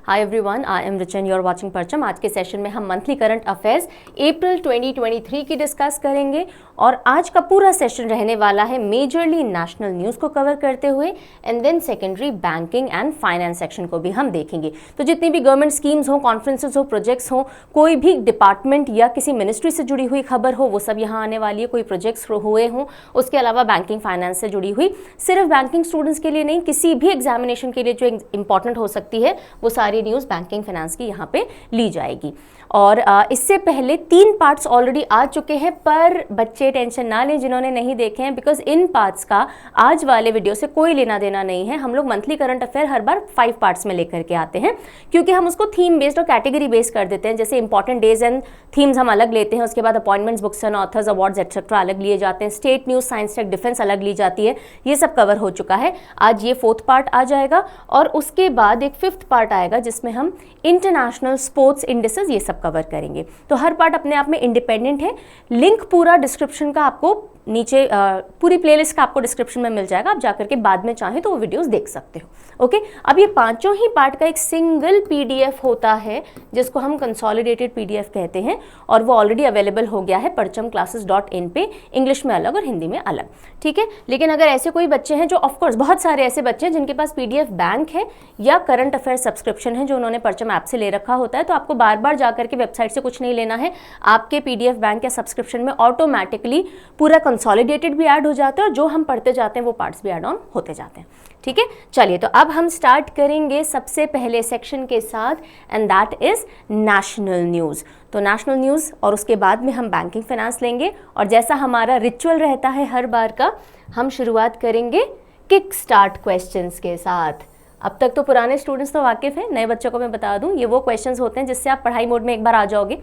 Hi everyone, I am Richan, you are watching Parcham. आज के session में हम मंथली करंट अफेयर्स अप्रैल 2023 की डिस्कस करेंगे और आज का पूरा सेशन रहने वाला है मेजरली नेशनल न्यूज़ को कवर करते हुए and then secondary banking and finance section को भी हम देखेंगे। तो जितनी भी गवर्नमेंट स्कीम्स हो, कॉन्फ्रेंसेस हो, प्रोजेक्ट्स हो, कोई भी डिपार्टमेंट या किसी मिनिस्ट्री से जुड़ी हुई खबर हो, वो सब यहाँ आने वाली है। कोई प्रोजेक्ट्स हुए हों, उसके अलावा बैंकिंग फाइनेंस से जुड़ी हुई, सिर्फ बैंकिंग स्टूडेंट्स के लिए नहीं, किसी भी एग्जामिनेशन के लिए जो इंपॉर्टेंट हो सकती है, वो सारी न्यूज़ बैंकिंग फाइनेंस की यहाँ पे ली जाएगी। और इससे पहले 3 पार्ट्स ऑलरेडी आ चुके हैं, पर बच्चे टेंशन ना लें जिन्होंने नहीं देखे हैं, बिकॉज इन पार्ट्स का आज वाले वीडियो से कोई लेना देना नहीं है। हम लोग मंथली करंट अफेयर हर बार 5 पार्ट्स में लेकर के आते हैं, क्योंकि हम उसको थीम बेस्ड और कैटेगरी बेस्ड कर देते हैं। जैसे इंपॉर्टेंट डेज एंड थीम्स हम अलग लेते हैं, उसके बाद appointments, books and authors, awards etcetera अलग लिए जाते हैं, state news, science tech, defence अलग ली जाती है। ये सब कवर हो चुका है। आज ये 4th पार्ट आ जाएगा और उसके बाद एक 5th पार्ट आएगा जिसमें हम इंटरनेशनल स्पोर्ट्स इंडिसेस ये सब कवर करेंगे। तो हर पार्ट अपने आप में इंडिपेंडेंट है। लिंक पूरा डिस्क्रिप्शन का आपको नीचे पूरी प्लेलिस्ट का आपको डिस्क्रिप्शन में मिल जाएगा। आप जाकर के बाद में चाहें तो वो वीडियोस देख सकते हो। ओके, अब ये पांचों ही पार्ट का एक सिंगल पीडीएफ होता है जिसको हम कंसोलिडेटेड पीडीएफ कहते हैं और वो ऑलरेडी अवेलेबल हो गया है parchamclasses.in पे, इंग्लिश में अलग और हिंदी में अलग। ठीक है, लेकिन अगर ऐसे कोई बच्चे हैं जो, ऑफकोर्स बहुत सारे ऐसे बच्चे हैं जिनके पास पीडीएफ बैंक है या करंट अफेयर सब्सक्रिप्शन है जो उन्होंने परचम ऐप से ले रखा होता है, तो आपको बार बार जाकर के वेबसाइट से कुछ नहीं लेना है। आपके पीडीएफ बैंक या सब्सक्रिप्शन में ऑटोमेटिकली पूरा कंसोलिडेटेड भी ऐड हो जाता है और जो हम पढ़ते जाते हैं वो पार्ट्स भी ऐड ऑन होते जाते हैं। ठीक है, चलिए तो अब हम स्टार्ट करेंगे सबसे पहले सेक्शन के साथ and that is national news. तो नेशनल न्यूज़ और उसके बाद में हम बैंकिंग फाइनेंस लेंगे और जैसा हमारा रिचुअल रहता है हर बार का, हम शुरुआत करेंगे किक स्टार्ट क्वेश्चंस के साथ। अब तक तो पुराने स्टूडेंट्स तो वाकिफ़ हैं, नए बच्चों को मैं बता दूं, ये वो क्वेश्चंस होते हैं जिससे आप पढ़ाई मोड में एक बार आ जाओगे।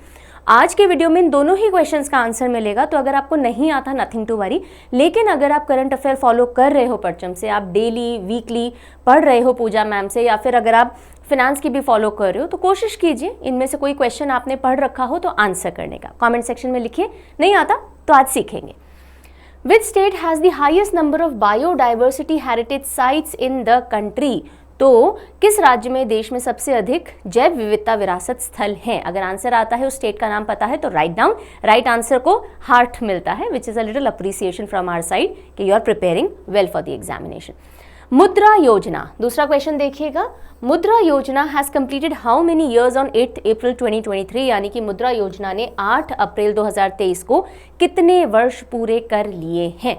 आज के वीडियो में इन दोनों ही क्वेश्चंस का आंसर मिलेगा, तो अगर आपको नहीं आता नथिंग टू वरी। लेकिन अगर आप करंट अफेयर फॉलो कर रहे हो परचम से, आप डेली वीकली पढ़ रहे हो पूजा मैम से, या फिर अगर आप फिनेंस की भी फॉलो कर रहे हो, तो कोशिश कीजिए इनमें से कोई क्वेश्चन आपने पढ़ रखा हो तो आंसर करने का। कॉमेंट सेक्शन में लिखिए, नहीं आता तो आज सीखेंगे। Which state has the highest number of biodiversity heritage sites in the country? तो किस राज्य में, देश में सबसे अधिक जैव विविधता विरासत स्थल हैं? अगर आंसर आता है, उस स्टेट का नाम पता है तो राइट डाउन। राइट आंसर को हार्ट मिलता है, which is a little appreciation from our side कि you are preparing well for the examination. Mudra Yojana, दूसरा क्वेश्चन देखिएगा। Mudra Yojana has completed how many years on 8 April 2023? यानी कि मुद्रा योजना ने 8 अप्रैल 2023 को कितने वर्ष पूरे कर लिए हैं?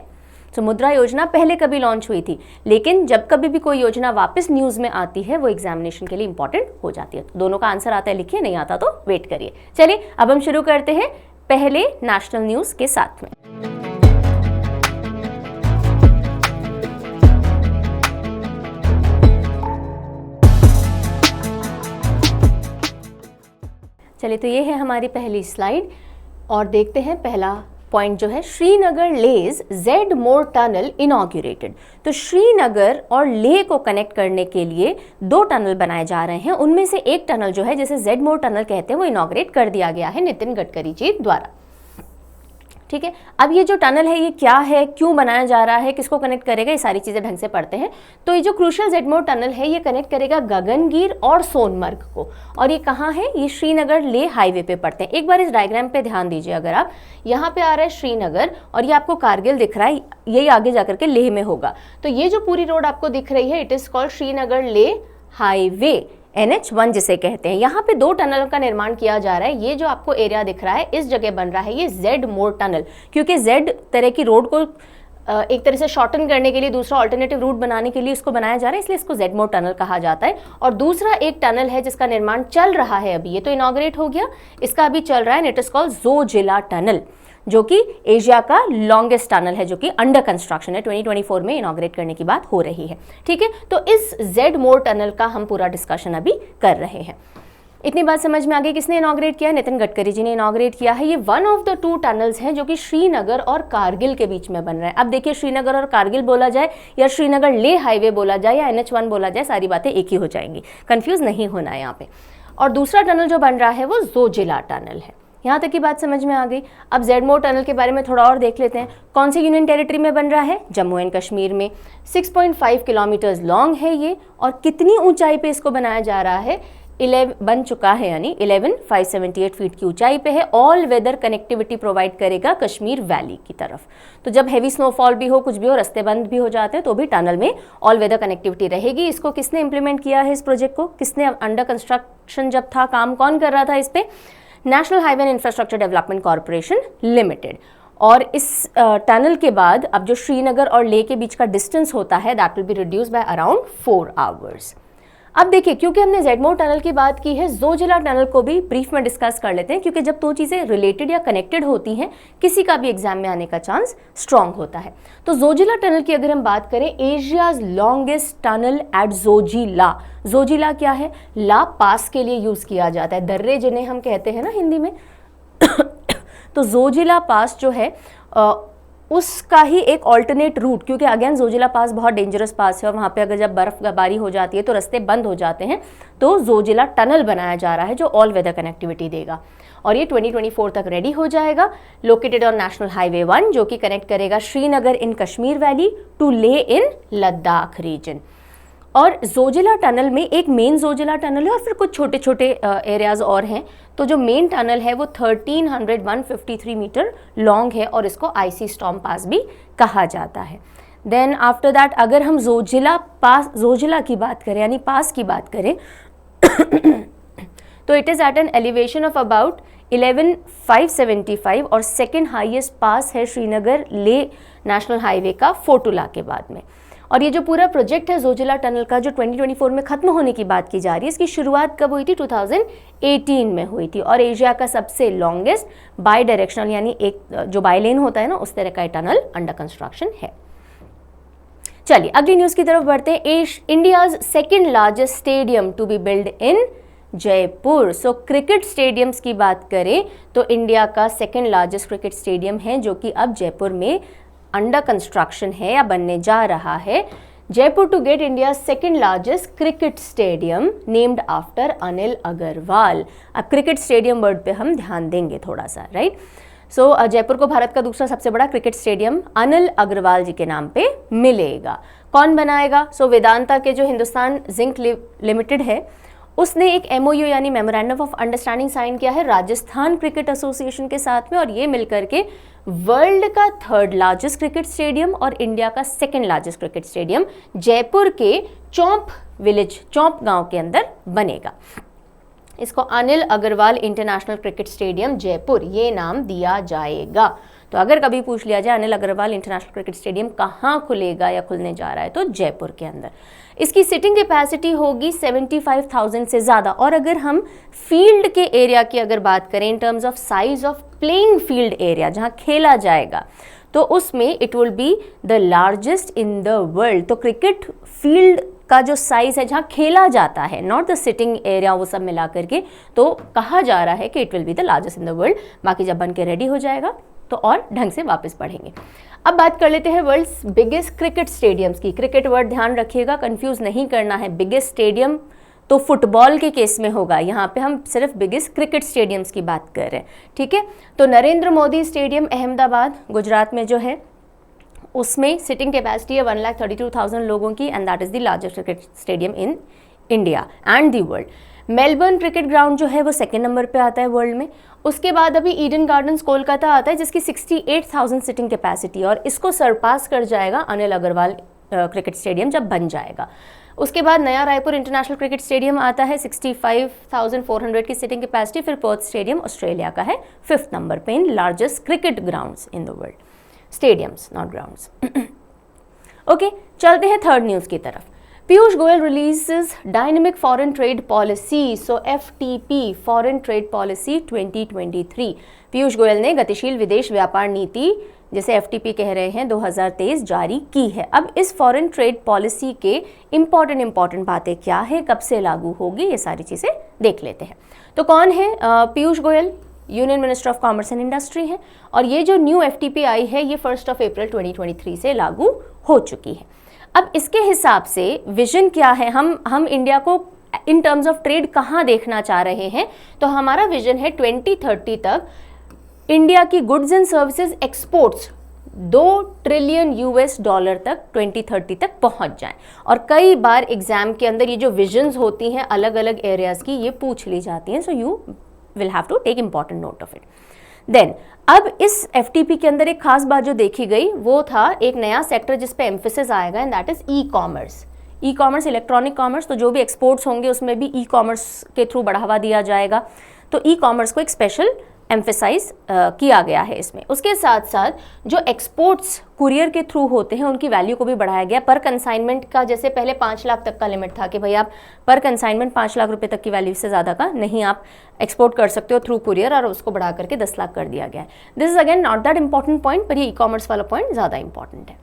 तो मुद्रा योजना पहले कभी लॉन्च हुई थी, लेकिन जब कभी भी कोई योजना वापस न्यूज़ में आती है वो एग्जामिनेशन के लिए इंपॉर्टेंट हो जाती है। तो दोनों का आंसर आता है लिखिए, नहीं आता तो वेट करिए। चलिए अब हम शुरू करते हैं पहले नेशनल न्यूज़ के साथ में। चलिए तो ये है हमारी पहली स्लाइड और देखते हैं पहला पॉइंट जो है, श्रीनगर लेज जेड मोर टनल इनॉग्रेटेड। तो श्रीनगर और लेह को कनेक्ट करने के लिए 2 टनल बनाए जा रहे हैं। उनमें से एक टनल जो है, जिसे जेड मोर टनल कहते हैं, वो इनॉग्रेट कर दिया गया है नितिन गडकरी जी द्वारा। ठीक है, अब ये जो टनल है ये क्या है, क्यों बनाया जा रहा है, किसको कनेक्ट करेगा, ये सारी चीज़ें ढंग से पढ़ते हैं। तो ये जो क्रूशियल जेडमोर टनल है ये कनेक्ट करेगा गगनगीर और सोनमर्ग को, और ये कहाँ है, ये श्रीनगर लेह हाईवे पे पड़ते हैं। एक बार इस डायग्राम पे ध्यान दीजिए। अगर आप यहाँ पे आ रहा है श्रीनगर और ये आपको कारगिल दिख रहा है, यही आगे जाकर के लेह में होगा। तो ये जो पूरी रोड आपको दिख रही है, it is called Srinagar Leh highway, NH1 जिसे कहते हैं। यहाँ पे 2 टनलों का निर्माण किया जा रहा है। ये जो आपको एरिया दिख रहा है, इस जगह बन रहा है ये जेड मोर टनल, क्योंकि जेड तरह की रोड को एक तरह से शॉर्टन करने के लिए, दूसरा ऑल्टरनेटिव रूट बनाने के लिए इसको बनाया जा रहा है, इसलिए इसको जेड मोर टनल कहा जाता है। और दूसरा एक टनल है जिसका निर्माण चल रहा है अभी, ये तो इनॉग्रेट हो गया, इसका अभी चल रहा है, it is called Zoji La tunnel, जो कि एशिया का लॉन्गेस्ट टनल है, जो कि अंडर कंस्ट्रक्शन है। 2024 में इनॉग्रेट करने की बात हो रही है। ठीक है, तो इस जेड मोर टनल का हम पूरा डिस्कशन अभी कर रहे हैं। इतनी बात समझ में आ गई, किसने इनॉग्रेट किया? नितिन गडकरी जी ने इनॉग्रेट किया है। ये वन ऑफ द 2 टनल्स हैं जो कि श्रीनगर और कारगिल के बीच में बन रहा है। अब देखिए, श्रीनगर और कारगिल बोला जाए या श्रीनगर लेह हाईवे बोला जाए या NH1 बोला जाए, सारी बातें एक ही हो जाएंगी, कंफ्यूज नहीं होना है यहाँ पे। और दूसरा टनल जो बन रहा है वो जोजिला टनल है। यहाँ तक की बात समझ में आ गई। अब जेडमोर टनल के बारे में थोड़ा और देख लेते हैं। कौन से यूनियन टेरिटरी में बन रहा है? जम्मू एंड कश्मीर में। 6.5 किलोमीटर्स लॉन्ग है ये, और कितनी ऊंचाई पे इसको बनाया जा रहा है? बन चुका है, यानी 11,578 फीट की ऊंचाई पे है। ऑल वेदर कनेक्टिविटी प्रोवाइड करेगा कश्मीर वैली की तरफ। तो जब हैवी स्नोफॉल भी हो, कुछ भी हो, रास्ते बंद भी हो जाते हैं, तो भी टनल में ऑल वेदर कनेक्टिविटी रहेगी। इसको किसने इंप्लीमेंट किया है, इस प्रोजेक्ट को किसने, अंडर कंस्ट्रक्शन जब था, काम कौन कर रहा था इस पे? National highway and infrastructure development corporation limited. और इस टनल के बाद अब जो श्रीनगर और लेह के बीच का डिस्टेंस होता है, that will be reduce by around 4 hours. अब देखिए, क्योंकि हमने ज़ेडमोर टनल की बात की है, जोजिला टनल को भी ब्रीफ में डिस्कस कर लेते हैं, क्योंकि जब दो चीज़ें रिलेटेड या कनेक्टेड होती हैं, किसी का भी एग्जाम में आने का चांस स्ट्रांग होता है। तो जोजिला टनल की अगर हम बात करें, Asia's longest tunnel eight Zoji La. Zoji La क्या है? ला पास के लिए यूज़ किया जाता है, दर्रे जिन्हें हम कहते हैं ना हिंदी में। तो जोजिला पास जो है उसका ही एक ऑल्टरनेट रूट, क्योंकि अगेन जोजिला पास बहुत डेंजरस पास है और वहाँ पे अगर जब बर्फबारी हो जाती है तो रास्ते बंद हो जाते हैं, तो जोजिला टनल बनाया जा रहा है जो ऑल वेदर कनेक्टिविटी देगा, और ये 2024 तक रेडी हो जाएगा। लोकेटेड ऑन नेशनल हाईवे 1, जो कि कनेक्ट करेगा Srinagar in Kashmir valley to Leh in Ladakh region. और जोजिला टनल में एक मेन जोजिला टनल है और फिर कुछ छोटे छोटे एरियाज और हैं। तो जो मेन टनल है वो 1353 मीटर लॉन्ग है और इसको आईसी स्टॉर्म पास भी कहा जाता है। देन आफ्टर दैट अगर हम जोजिला की बात करें, यानी पास की बात करें, तो it is at an elevation of about 11,575 और सेकेंड हाईएस्ट पास है श्रीनगर ले नेशनल हाईवे का फोटुला के बाद में। और ये जो पूरा प्रोजेक्ट है जोजिला टनल का, जो 2024 में खत्म होने की बात की जा रही है, इसकी शुरुआत कब हुई थी? 2018 में हुई थी। और एशिया का सबसे लॉन्गेस्ट बाई डायरेक्शनल, यानी एक जो बाई लेन होता है ना, उस तरह का टनल अंडर कंस्ट्रक्शन है। चलिए अगली न्यूज़ की तरफ बढ़ते हैं। India's second largest stadium to be build in Jaipur. So cricket stadiums की बात करें तो इंडिया का सेकेंड लार्जेस्ट क्रिकेट स्टेडियम है, जो कि अब जयपुर में अंडर कंस्ट्रक्शन है या बनने जा रहा है। Jaipur to get India second largest cricket stadium named after Anil Agarwal. अब क्रिकेट स्टेडियम वर्ड पे हम ध्यान देंगे थोड़ा सा, राइट। सो जयपुर को भारत का दूसरा सबसे बड़ा क्रिकेट स्टेडियम अनिल अग्रवाल जी के नाम पे मिलेगा। कौन बनाएगा? सो वेदांता के जो हिंदुस्तान जिंक लिमिटेड है, उसने एक MOU यानी मेमोरेंडम ऑफ अंडरस्टैंडिंग साइन किया है राजस्थान क्रिकेट एसोसिएशन के साथ में, और ये मिलकर के वर्ल्ड का थर्ड लार्जेस्ट क्रिकेट स्टेडियम और इंडिया का second largest cricket stadium Jaipur के चौंप गांव के अंदर बनेगा। इसको Anil Agarwal international cricket stadium Jaipur ये नाम दिया जाएगा। तो अगर कभी पूछ लिया जाए Anil Agarwal international cricket stadium कहाँ खुलेगा या खुलने जा रहा है, तो जयपुर के अंदर। इसकी सिटिंग कैपेसिटी होगी 75,000 से ज़्यादा। और अगर हम फील्ड के एरिया की अगर बात करें, in terms of size of playing field area जहाँ खेला जाएगा, तो उसमें it will be the largest in the world. तो क्रिकेट फील्ड का जो साइज है जहाँ खेला जाता है, नॉट द सिटिंग एरिया, वो सब मिला करके, तो कहा जा रहा है कि it will be the largest in the world. बाकी जब बन के रेडी हो जाएगा तो और ढंग से वापस पढ़ेंगे। अब बात कर लेते हैं वर्ल्ड्स बिगेस्ट क्रिकेट स्टेडियम्स की। क्रिकेट वर्ड ध्यान रखिएगा, कंफ्यूज नहीं करना है। बिगेस्ट स्टेडियम तो फुटबॉल के केस में होगा, यहाँ पे हम सिर्फ बिगेस्ट क्रिकेट स्टेडियम्स की बात कर रहे हैं, ठीक है। तो नरेंद्र मोदी स्टेडियम अहमदाबाद गुजरात में जो है, उसमें सिटिंग कैपेसिटी है 1,32,000 लोगों की, and that is the largest cricket stadium in India and the world. Melbourne cricket ground जो है वो सेकेंड नंबर पे आता है वर्ल्ड में। उसके बाद अभी ईडन गार्डन्स कोलकाता आता है, जिसकी 68,000 सिटिंग कैपेसिटी, और इसको सरपास कर जाएगा अनिल अग्रवाल क्रिकेट स्टेडियम जब बन जाएगा। उसके बाद नया रायपुर इंटरनेशनल क्रिकेट स्टेडियम आता है, 65,400 की सिटिंग कैपेसिटी। फिर पर्थ स्टेडियम ऑस्ट्रेलिया का है 5th नंबर पे in largest cricket grounds in the world, stadiums not grounds. Okay, चलते हैं थर्ड न्यूज़ की तरफ। Piyush Goyal releases dynamic foreign trade policy, so FTP foreign trade policy 2023। Piyush Goyal ने गतिशील विदेश व्यापार नीति, जिसे FTP कह रहे हैं, 2023 जारी की है। अब इस फॉरेन ट्रेड पॉलिसी के इंपॉर्टेंट बातें क्या है, कब से लागू होगी, ये सारी चीज़ें देख लेते हैं। तो कौन है Piyush Goyal? Union minister of commerce and industry है, और ये जो न्यू FTP आई है ये 1 अप्रैल 2023 से लागू हो चुकी है। अब इसके हिसाब से विजन क्या है, हम इंडिया को इन टर्म्स ऑफ ट्रेड कहाँ देखना चाह रहे हैं, तो हमारा विजन है 2030 तक इंडिया की goods and services exports $2 trillion तक 2030 तक पहुंच जाएं। और कई बार एग्जाम के अंदर ये जो विजन्स होती हैं अलग अलग एरियाज की, ये पूछ ली जाती हैं, so you will have to take important note of it. Then अब इस FTP के अंदर एक खास बात जो देखी गई वो था एक नया सेक्टर जिस पे एम्फेसिस आएगा, and that is e-commerce. E-commerce, electronic commerce, तो जो भी एक्सपोर्ट्स होंगे उसमें भी ई-कॉमर्स के थ्रू बढ़ावा दिया जाएगा। तो ई-कॉमर्स को एक स्पेशल एम्फेसाइज किया गया है इसमें। उसके साथ साथ जो एक्सपोर्ट्स कुरियर के थ्रू होते हैं उनकी वैल्यू को भी बढ़ाया गया। पर कंसाइनमेंट का जैसे पहले 5 लाख तक का लिमिट था कि भाई आप पर कंसाइनमेंट 5 लाख रुपए तक की वैल्यू से ज़्यादा का नहीं आप एक्सपोर्ट कर सकते हो थ्रू कुरियर, और उसको बढ़ा करके 10 लाख कर दिया गया है। This is again not that important point, पर ये ई-कॉमर्स वाला पॉइंट ज़्यादा इंपॉर्टेंट है।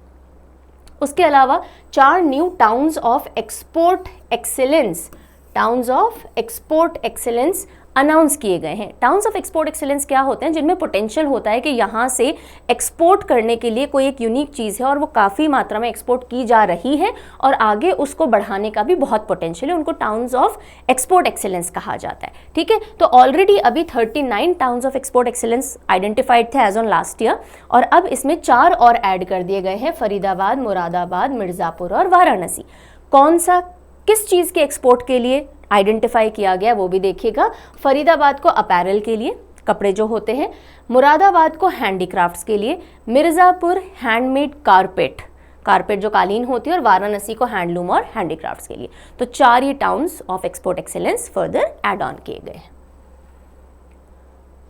उसके अलावा 4 new towns of export excellence, towns of export excellence announce किए गए हैं। टाउन्स ऑफ एक्सपोर्ट एक्सीलेंस क्या होते हैं? जिनमें पोटेंशियल होता है कि यहाँ से एक्सपोर्ट करने के लिए कोई एक यूनिक चीज़ है और वो काफ़ी मात्रा में एक्सपोर्ट की जा रही है और आगे उसको बढ़ाने का भी बहुत पोटेंशियल है, उनको टाउन्स ऑफ एक्सपोर्ट एक्सीलेंस कहा जाता है। ठीक है, तो ऑलरेडी अभी 39 towns of export excellence identified थे एज ऑन लास्ट ईयर, और अब इसमें 4 और ऐड कर दिए गए हैं, फरीदाबाद, मुरादाबाद, मिर्ज़ापुर और वाराणसी। कौन सा किस चीज़ के एक्सपोर्ट के लिए आइडेंटिफाई किया गया वो भी देखिएगा। फरीदाबाद को अपैरल के लिए, कपड़े जो होते हैं, मुरादाबाद को हैंडीक्राफ्ट्स के लिए, मिर्ज़ापुर हैंडमेड कारपेट, कारपेट जो कालीन होती है, और वाराणसी को हैंडलूम और हैंडीक्राफ्ट्स के लिए। तो 4 ही towns of export excellence further add on किए गए।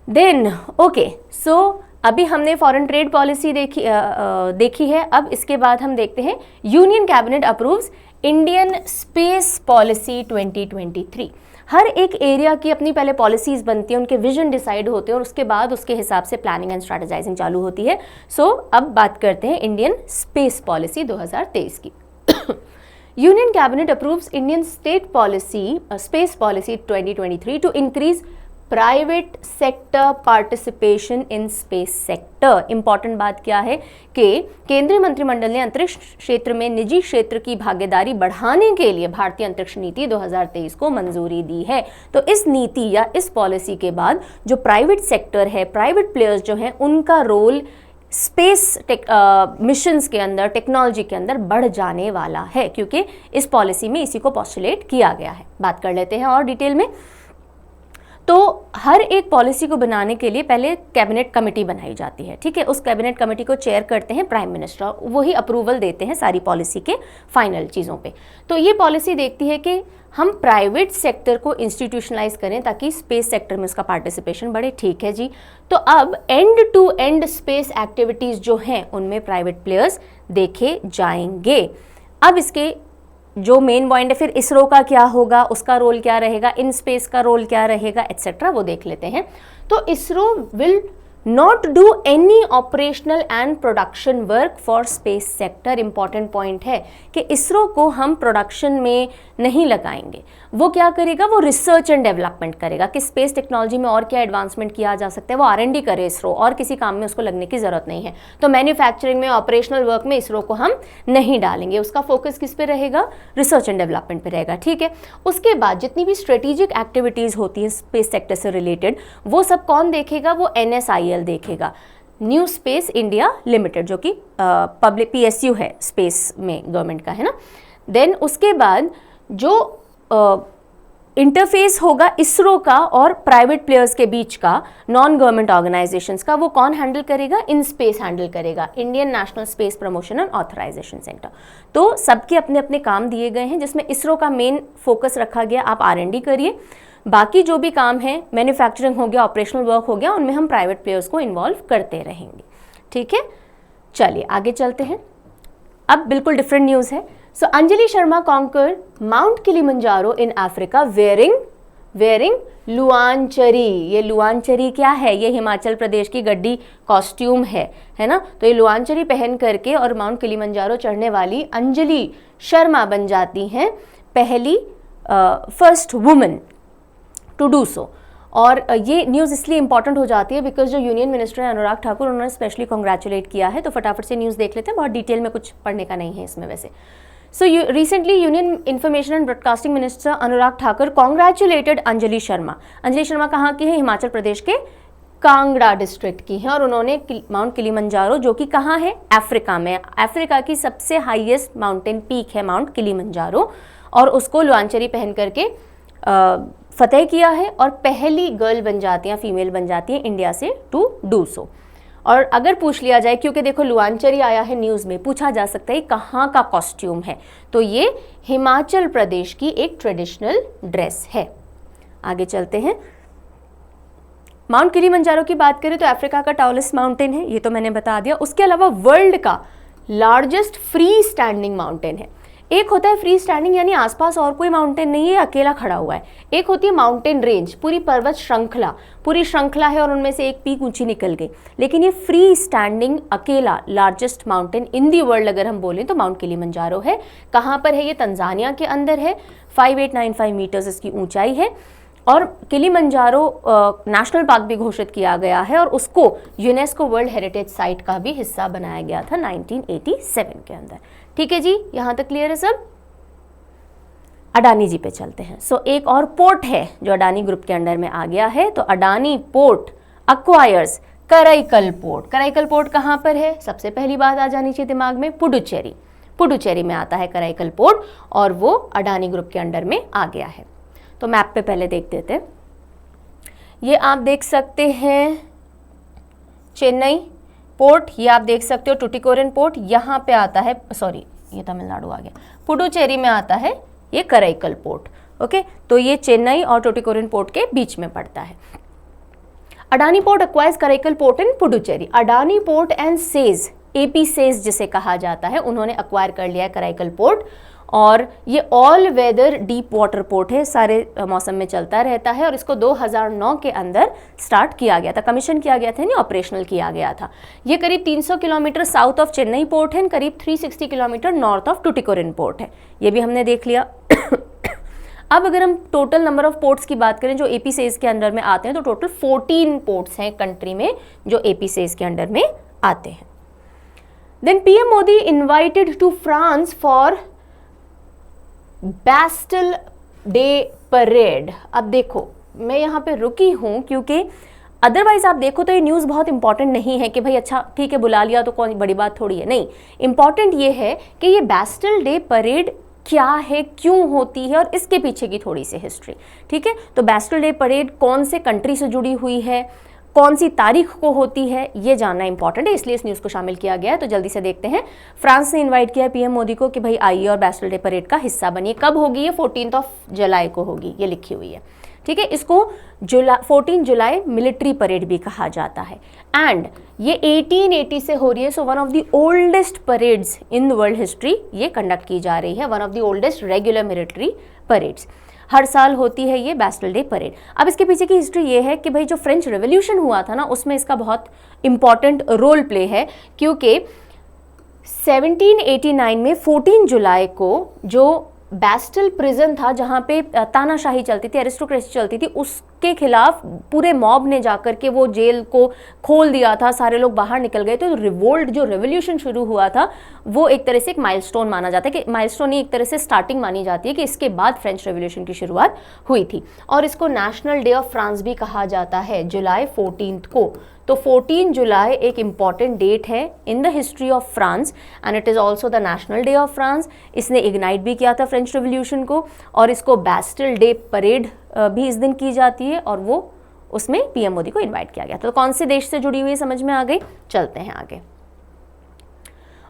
देन ओके, सो अभी हमने फॉरेन ट्रेड पॉलिसी देखी है। अब इसके बाद हम देखते हैं union cabinet approves Indian space policy 2023। हर एक एरिया की अपनी पहले पॉलिसीज बनती हैं, उनके विजन डिसाइड होते हैं और उसके बाद उसके हिसाब से प्लानिंग एंड स्ट्रेटेजाइजिंग चालू होती है। सो अब बात करते हैं इंडियन स्पेस पॉलिसी 2023 की। Union cabinet approves Indian space policy 2023 to increase private sector participation in space sector. Important बात क्या है कि केंद्रीय मंत्रिमंडल ने अंतरिक्ष क्षेत्र में निजी क्षेत्र की भागीदारी बढ़ाने के लिए भारतीय अंतरिक्ष नीति 2023 को मंजूरी दी है। तो इस नीति या इस पॉलिसी के बाद जो प्राइवेट सेक्टर है, प्राइवेट प्लेयर्स जो हैं, उनका रोल स्पेस मिशंस के अंदर, टेक्नोलॉजी के अंदर बढ़ जाने वाला है, क्योंकि इस पॉलिसी में इसी को पॉस्टुलेट किया गया है। बात कर लेते हैं और डिटेल में। तो हर एक पॉलिसी को बनाने के लिए पहले कैबिनेट कमेटी बनाई जाती है। ठीक है, उस कैबिनेट कमेटी को चेयर करते हैं प्राइम मिनिस्टर, वही अप्रूवल देते हैं सारी पॉलिसी के फाइनल चीज़ों पे। तो ये पॉलिसी देखती है कि हम प्राइवेट सेक्टर को इंस्टीट्यूशनलाइज करें ताकि स्पेस सेक्टर में उसका पार्टिसिपेशन बढ़े। ठीक है जी, तो अब end to end space activities जो हैं उनमें प्राइवेट प्लेयर्स देखे जाएंगे। अब इसके जो मेन पॉइंट है, फिर इसरो का क्या होगा, उसका रोल क्या रहेगा, इन स्पेस का रोल क्या रहेगा, एटसेट्रा, वो देख लेते हैं। तो ISRO will not do any operational and production work for space sector. Important point है कि इसरो को हम प्रोडक्शन में नहीं लगाएंगे। वो क्या करेगा, वो रिसर्च एंड डेवलपमेंट करेगा कि स्पेस टेक्नोलॉजी में और क्या एडवांसमेंट किया जा सकता है, वो R&D करे इसरो, और किसी काम में उसको लगने की जरूरत नहीं है। तो मैन्युफैक्चरिंग में, ऑपरेशनल वर्क में इसरो को हम नहीं डालेंगे। उसका फोकस किस पे रहेगा, रिसर्च एंड डेवलपमेंट पे रहेगा। ठीक है, उसके बाद जितनी भी स्ट्रेटेजिक एक्टिविटीज़ होती हैं स्पेस सेक्टर से रिलेटेड, वो सब कौन देखेगा, वो NSIL देखेगा, न्यू स्पेस इंडिया लिमिटेड, जो कि पब्लिक PSU है स्पेस में, गवर्नमेंट का है ना। देन उसके बाद जो इंटरफेस होगा इसरो का और प्राइवेट प्लेयर्स के बीच का, नॉन गवर्नमेंट ऑर्गेनाइजेशंस का, वो कौन हैंडल करेगा, इन स्पेस हैंडल करेगा, Indian national space promotion and authorization centre. तो सबके अपने अपने काम दिए गए हैं, जिसमें इसरो का मेन फोकस रखा गया, आप R&D करिए, बाकी जो भी काम है, मैन्युफैक्चरिंग हो गया, ऑपरेशनल वर्क हो गया, उनमें हम प्राइवेट प्लेयर्स को इन्वॉल्व करते रहेंगे। ठीक है, चलिए आगे चलते हैं। अब बिल्कुल डिफरेंट न्यूज़ है। So Anjali Sharma conquer mount Kilimanjaro in Africa wearing Luanchari. ये लुआंचरी क्या है, ये हिमाचल प्रदेश की गड्डी कॉस्ट्यूम है ना। तो ये लुआंचरी पहन करके और माउंट किलिमंजारो चढ़ने वाली अंजलि शर्मा बन जाती हैं पहली first woman to do so. और ये न्यूज़ इसलिए इंपॉर्टेंट हो जाती है बिकॉज जो यूनियन मिनिस्टर है अनुराग ठाकुर, उन्होंने स्पेशली कॉन्ग्रेचुलेट किया है। तो फटाफट से न्यूज़ देख लेते हैं, बहुत डिटेल में कुछ पढ़ने का नहीं है इसमें वैसे। So recently union information and broadcasting minister Anurag Thakur congratulated Anjali Sharma. Anjali Sharma कहाँ की है, हिमाचल प्रदेश के कांगड़ा डिस्ट्रिक्ट की हैं और उन्होंने माउंट किलिमंजारो, जो कि कहाँ है, अफ्रीका में, अफ्रीका की सबसे हाईएस्ट माउंटेन पीक है माउंट किलिमंजारो, और उसको लुआंचरी पहन करके फतेह किया है और पहली गर्ल बन जाती हैं, फीमेल बन जाती हैं इंडिया से टू डू सो। और अगर पूछ लिया जाए, क्योंकि देखो लुआंचरी आया है न्यूज़ में, पूछा जा सकता है कहाँ का कॉस्ट्यूम है, तो ये हिमाचल प्रदेश की एक ट्रेडिशनल ड्रेस है। आगे चलते हैं। माउंट किलिमंजारो की बात करें तो अफ्रीका का टॉलेस्ट माउंटेन है, ये तो मैंने बता दिया। उसके अलावा वर्ल्ड का लार्जेस्ट फ्री स्टैंडिंग माउंटेन है। एक होता है फ्री स्टैंडिंग यानी आसपास और कोई माउंटेन नहीं है, अकेला खड़ा हुआ है। एक होती है माउंटेन रेंज, पूरी पर्वत श्रृंखला, पूरी श्रृंखला है और उनमें से एक पीक ऊंची निकल गई। लेकिन ये फ्री स्टैंडिंग अकेला largest mountain in the world अगर हम बोलें तो माउंट किलिमंजारो है। कहाँ पर है ये? तंजानिया के अंदर है। 5895 मीटर्स इसकी ऊंचाई है और किलिमंजारो नेशनल पार्क भी घोषित किया गया है और उसको यूनेस्को वर्ल्ड हेरिटेज साइट का भी हिस्सा बनाया गया था 1987 के अंदर। ठीक है जी, यहां तक क्लियर है सब? अडानी जी पे चलते हैं। एक और पोर्ट है जो अडानी ग्रुप के अंडर में आ गया है, तो Adani port acquires Karaikal port. Karaikal port कहां पर है? सबसे पहली बात आ जानी चाहिए दिमाग में, पुडुचेरी। पुडुचेरी में आता है कराईकल पोर्ट और वो अडानी ग्रुप के अंडर में आ गया है। तो मैप पे पहले देख देते हैं। ये आप देख सकते हैं चेन्नई पोर्ट, ये आप देख सकते हो टुटिकोरिन पोर्ट, यहाँ पे आता है, सॉरी ये तमिलनाडु आ गया, पुडुचेरी में आता है ये कराईकल पोर्ट। ओके, तो ये चेन्नई और टुटिकोरिन पोर्ट के बीच में पड़ता है। Adani port acquires Karaikal port in Puducherry. Adani port and says, AP says जिसे कहा जाता है, उन्होंने एक्वायर कर लिया है कराईकल पोर्ट और ये all weather deep water port है, सारे मौसम में चलता रहता है और इसको 2009 के अंदर स्टार्ट किया गया था, कमीशन किया गया था, नहीं ऑपरेशनल किया गया था। ये करीब 300 kilometre south of Chennai port है, करीब 360 kilometre north of Tuticorin port है, ये भी हमने देख लिया। अब अगर हम टोटल नंबर ऑफ पोर्ट्स की बात करें जो एपी सेज के अंडर में आते हैं, तो टोटल 14 पोर्ट्स हैं कंट्री में जो एपी सेज के अंडर में आते हैं। Then PM Modi invited to France for Bastille day parade. अब देखो मैं यहाँ पे रुकी हूँ क्योंकि अदरवाइज आप देखो तो ये न्यूज़ बहुत इंपॉर्टेंट नहीं है कि भाई अच्छा ठीक है बुला लिया तो कौन बड़ी बात थोड़ी है, नहीं, इंपॉर्टेंट ये है कि ये बैस्टिल डे परेड क्या है, क्यों होती है और इसके पीछे की थोड़ी सी हिस्ट्री। ठीक है, तो बैस्टिल डे परेड कौन से कंट्री से जुड़ी हुई है, कौन सी तारीख को होती है, ये जानना इंपॉर्टेंट है, इसलिए इस न्यूज़ को शामिल किया गया है। तो जल्दी से देखते हैं। फ्रांस ने इनवाइट किया है पीएम मोदी को कि भाई आइए और बैस्टिल डे परेड का हिस्सा बनिए। कब होगी ये? 14 जुलाई को होगी, ये लिखी हुई है। ठीक है, इसको 14 जुलाई मिलिट्री परेड भी कहा जाता है एंड ये 1880 से हो रही है। So one of the oldest parades in world history ये कंडक्ट की जा रही है, one of the oldest regular military parades. हर साल होती है ये बैस्टिल डे परेड। अब इसके पीछे की हिस्ट्री ये है कि भाई जो फ्रेंच रेवोल्यूशन हुआ था ना, उसमें इसका बहुत इंपॉर्टेंट रोल प्ले है, क्योंकि 1789 में 14 जुलाई को जो बैस्टिल प्रिजन था जहाँ पे तानाशाही चलती थी, एरिस्टोक्रेसी चलती थी, उसके खिलाफ पूरे मॉब ने जाकर के वो जेल को खोल दिया था, सारे लोग बाहर निकल गए थे। तो रिवोल्ट जो रेवोल्यूशन शुरू हुआ था वो एक तरह से एक माइलस्टोन माना जाता है, कि माइलस्टोन ही एक तरह से स्टार्टिंग मानी जाती है कि इसके बाद फ्रेंच रेवोल्यूशन की शुरुआत हुई थी। और इसको नेशनल डे ऑफ फ्रांस भी कहा जाता है जुलाई 14 को। तो 14 जुलाई एक इम्पॉर्टेंट डेट है in the history of France and it is also the national day of France. इसने इग्नाइट भी किया था फ्रेंच रेवोल्यूशन को और इसको बैस्टिल डे परेड भी इस दिन की जाती है और वो उसमें पीएम मोदी को इनवाइट किया गया था। तो कौन से देश से जुड़ी हुई समझ में आ गई? चलते हैं आगे।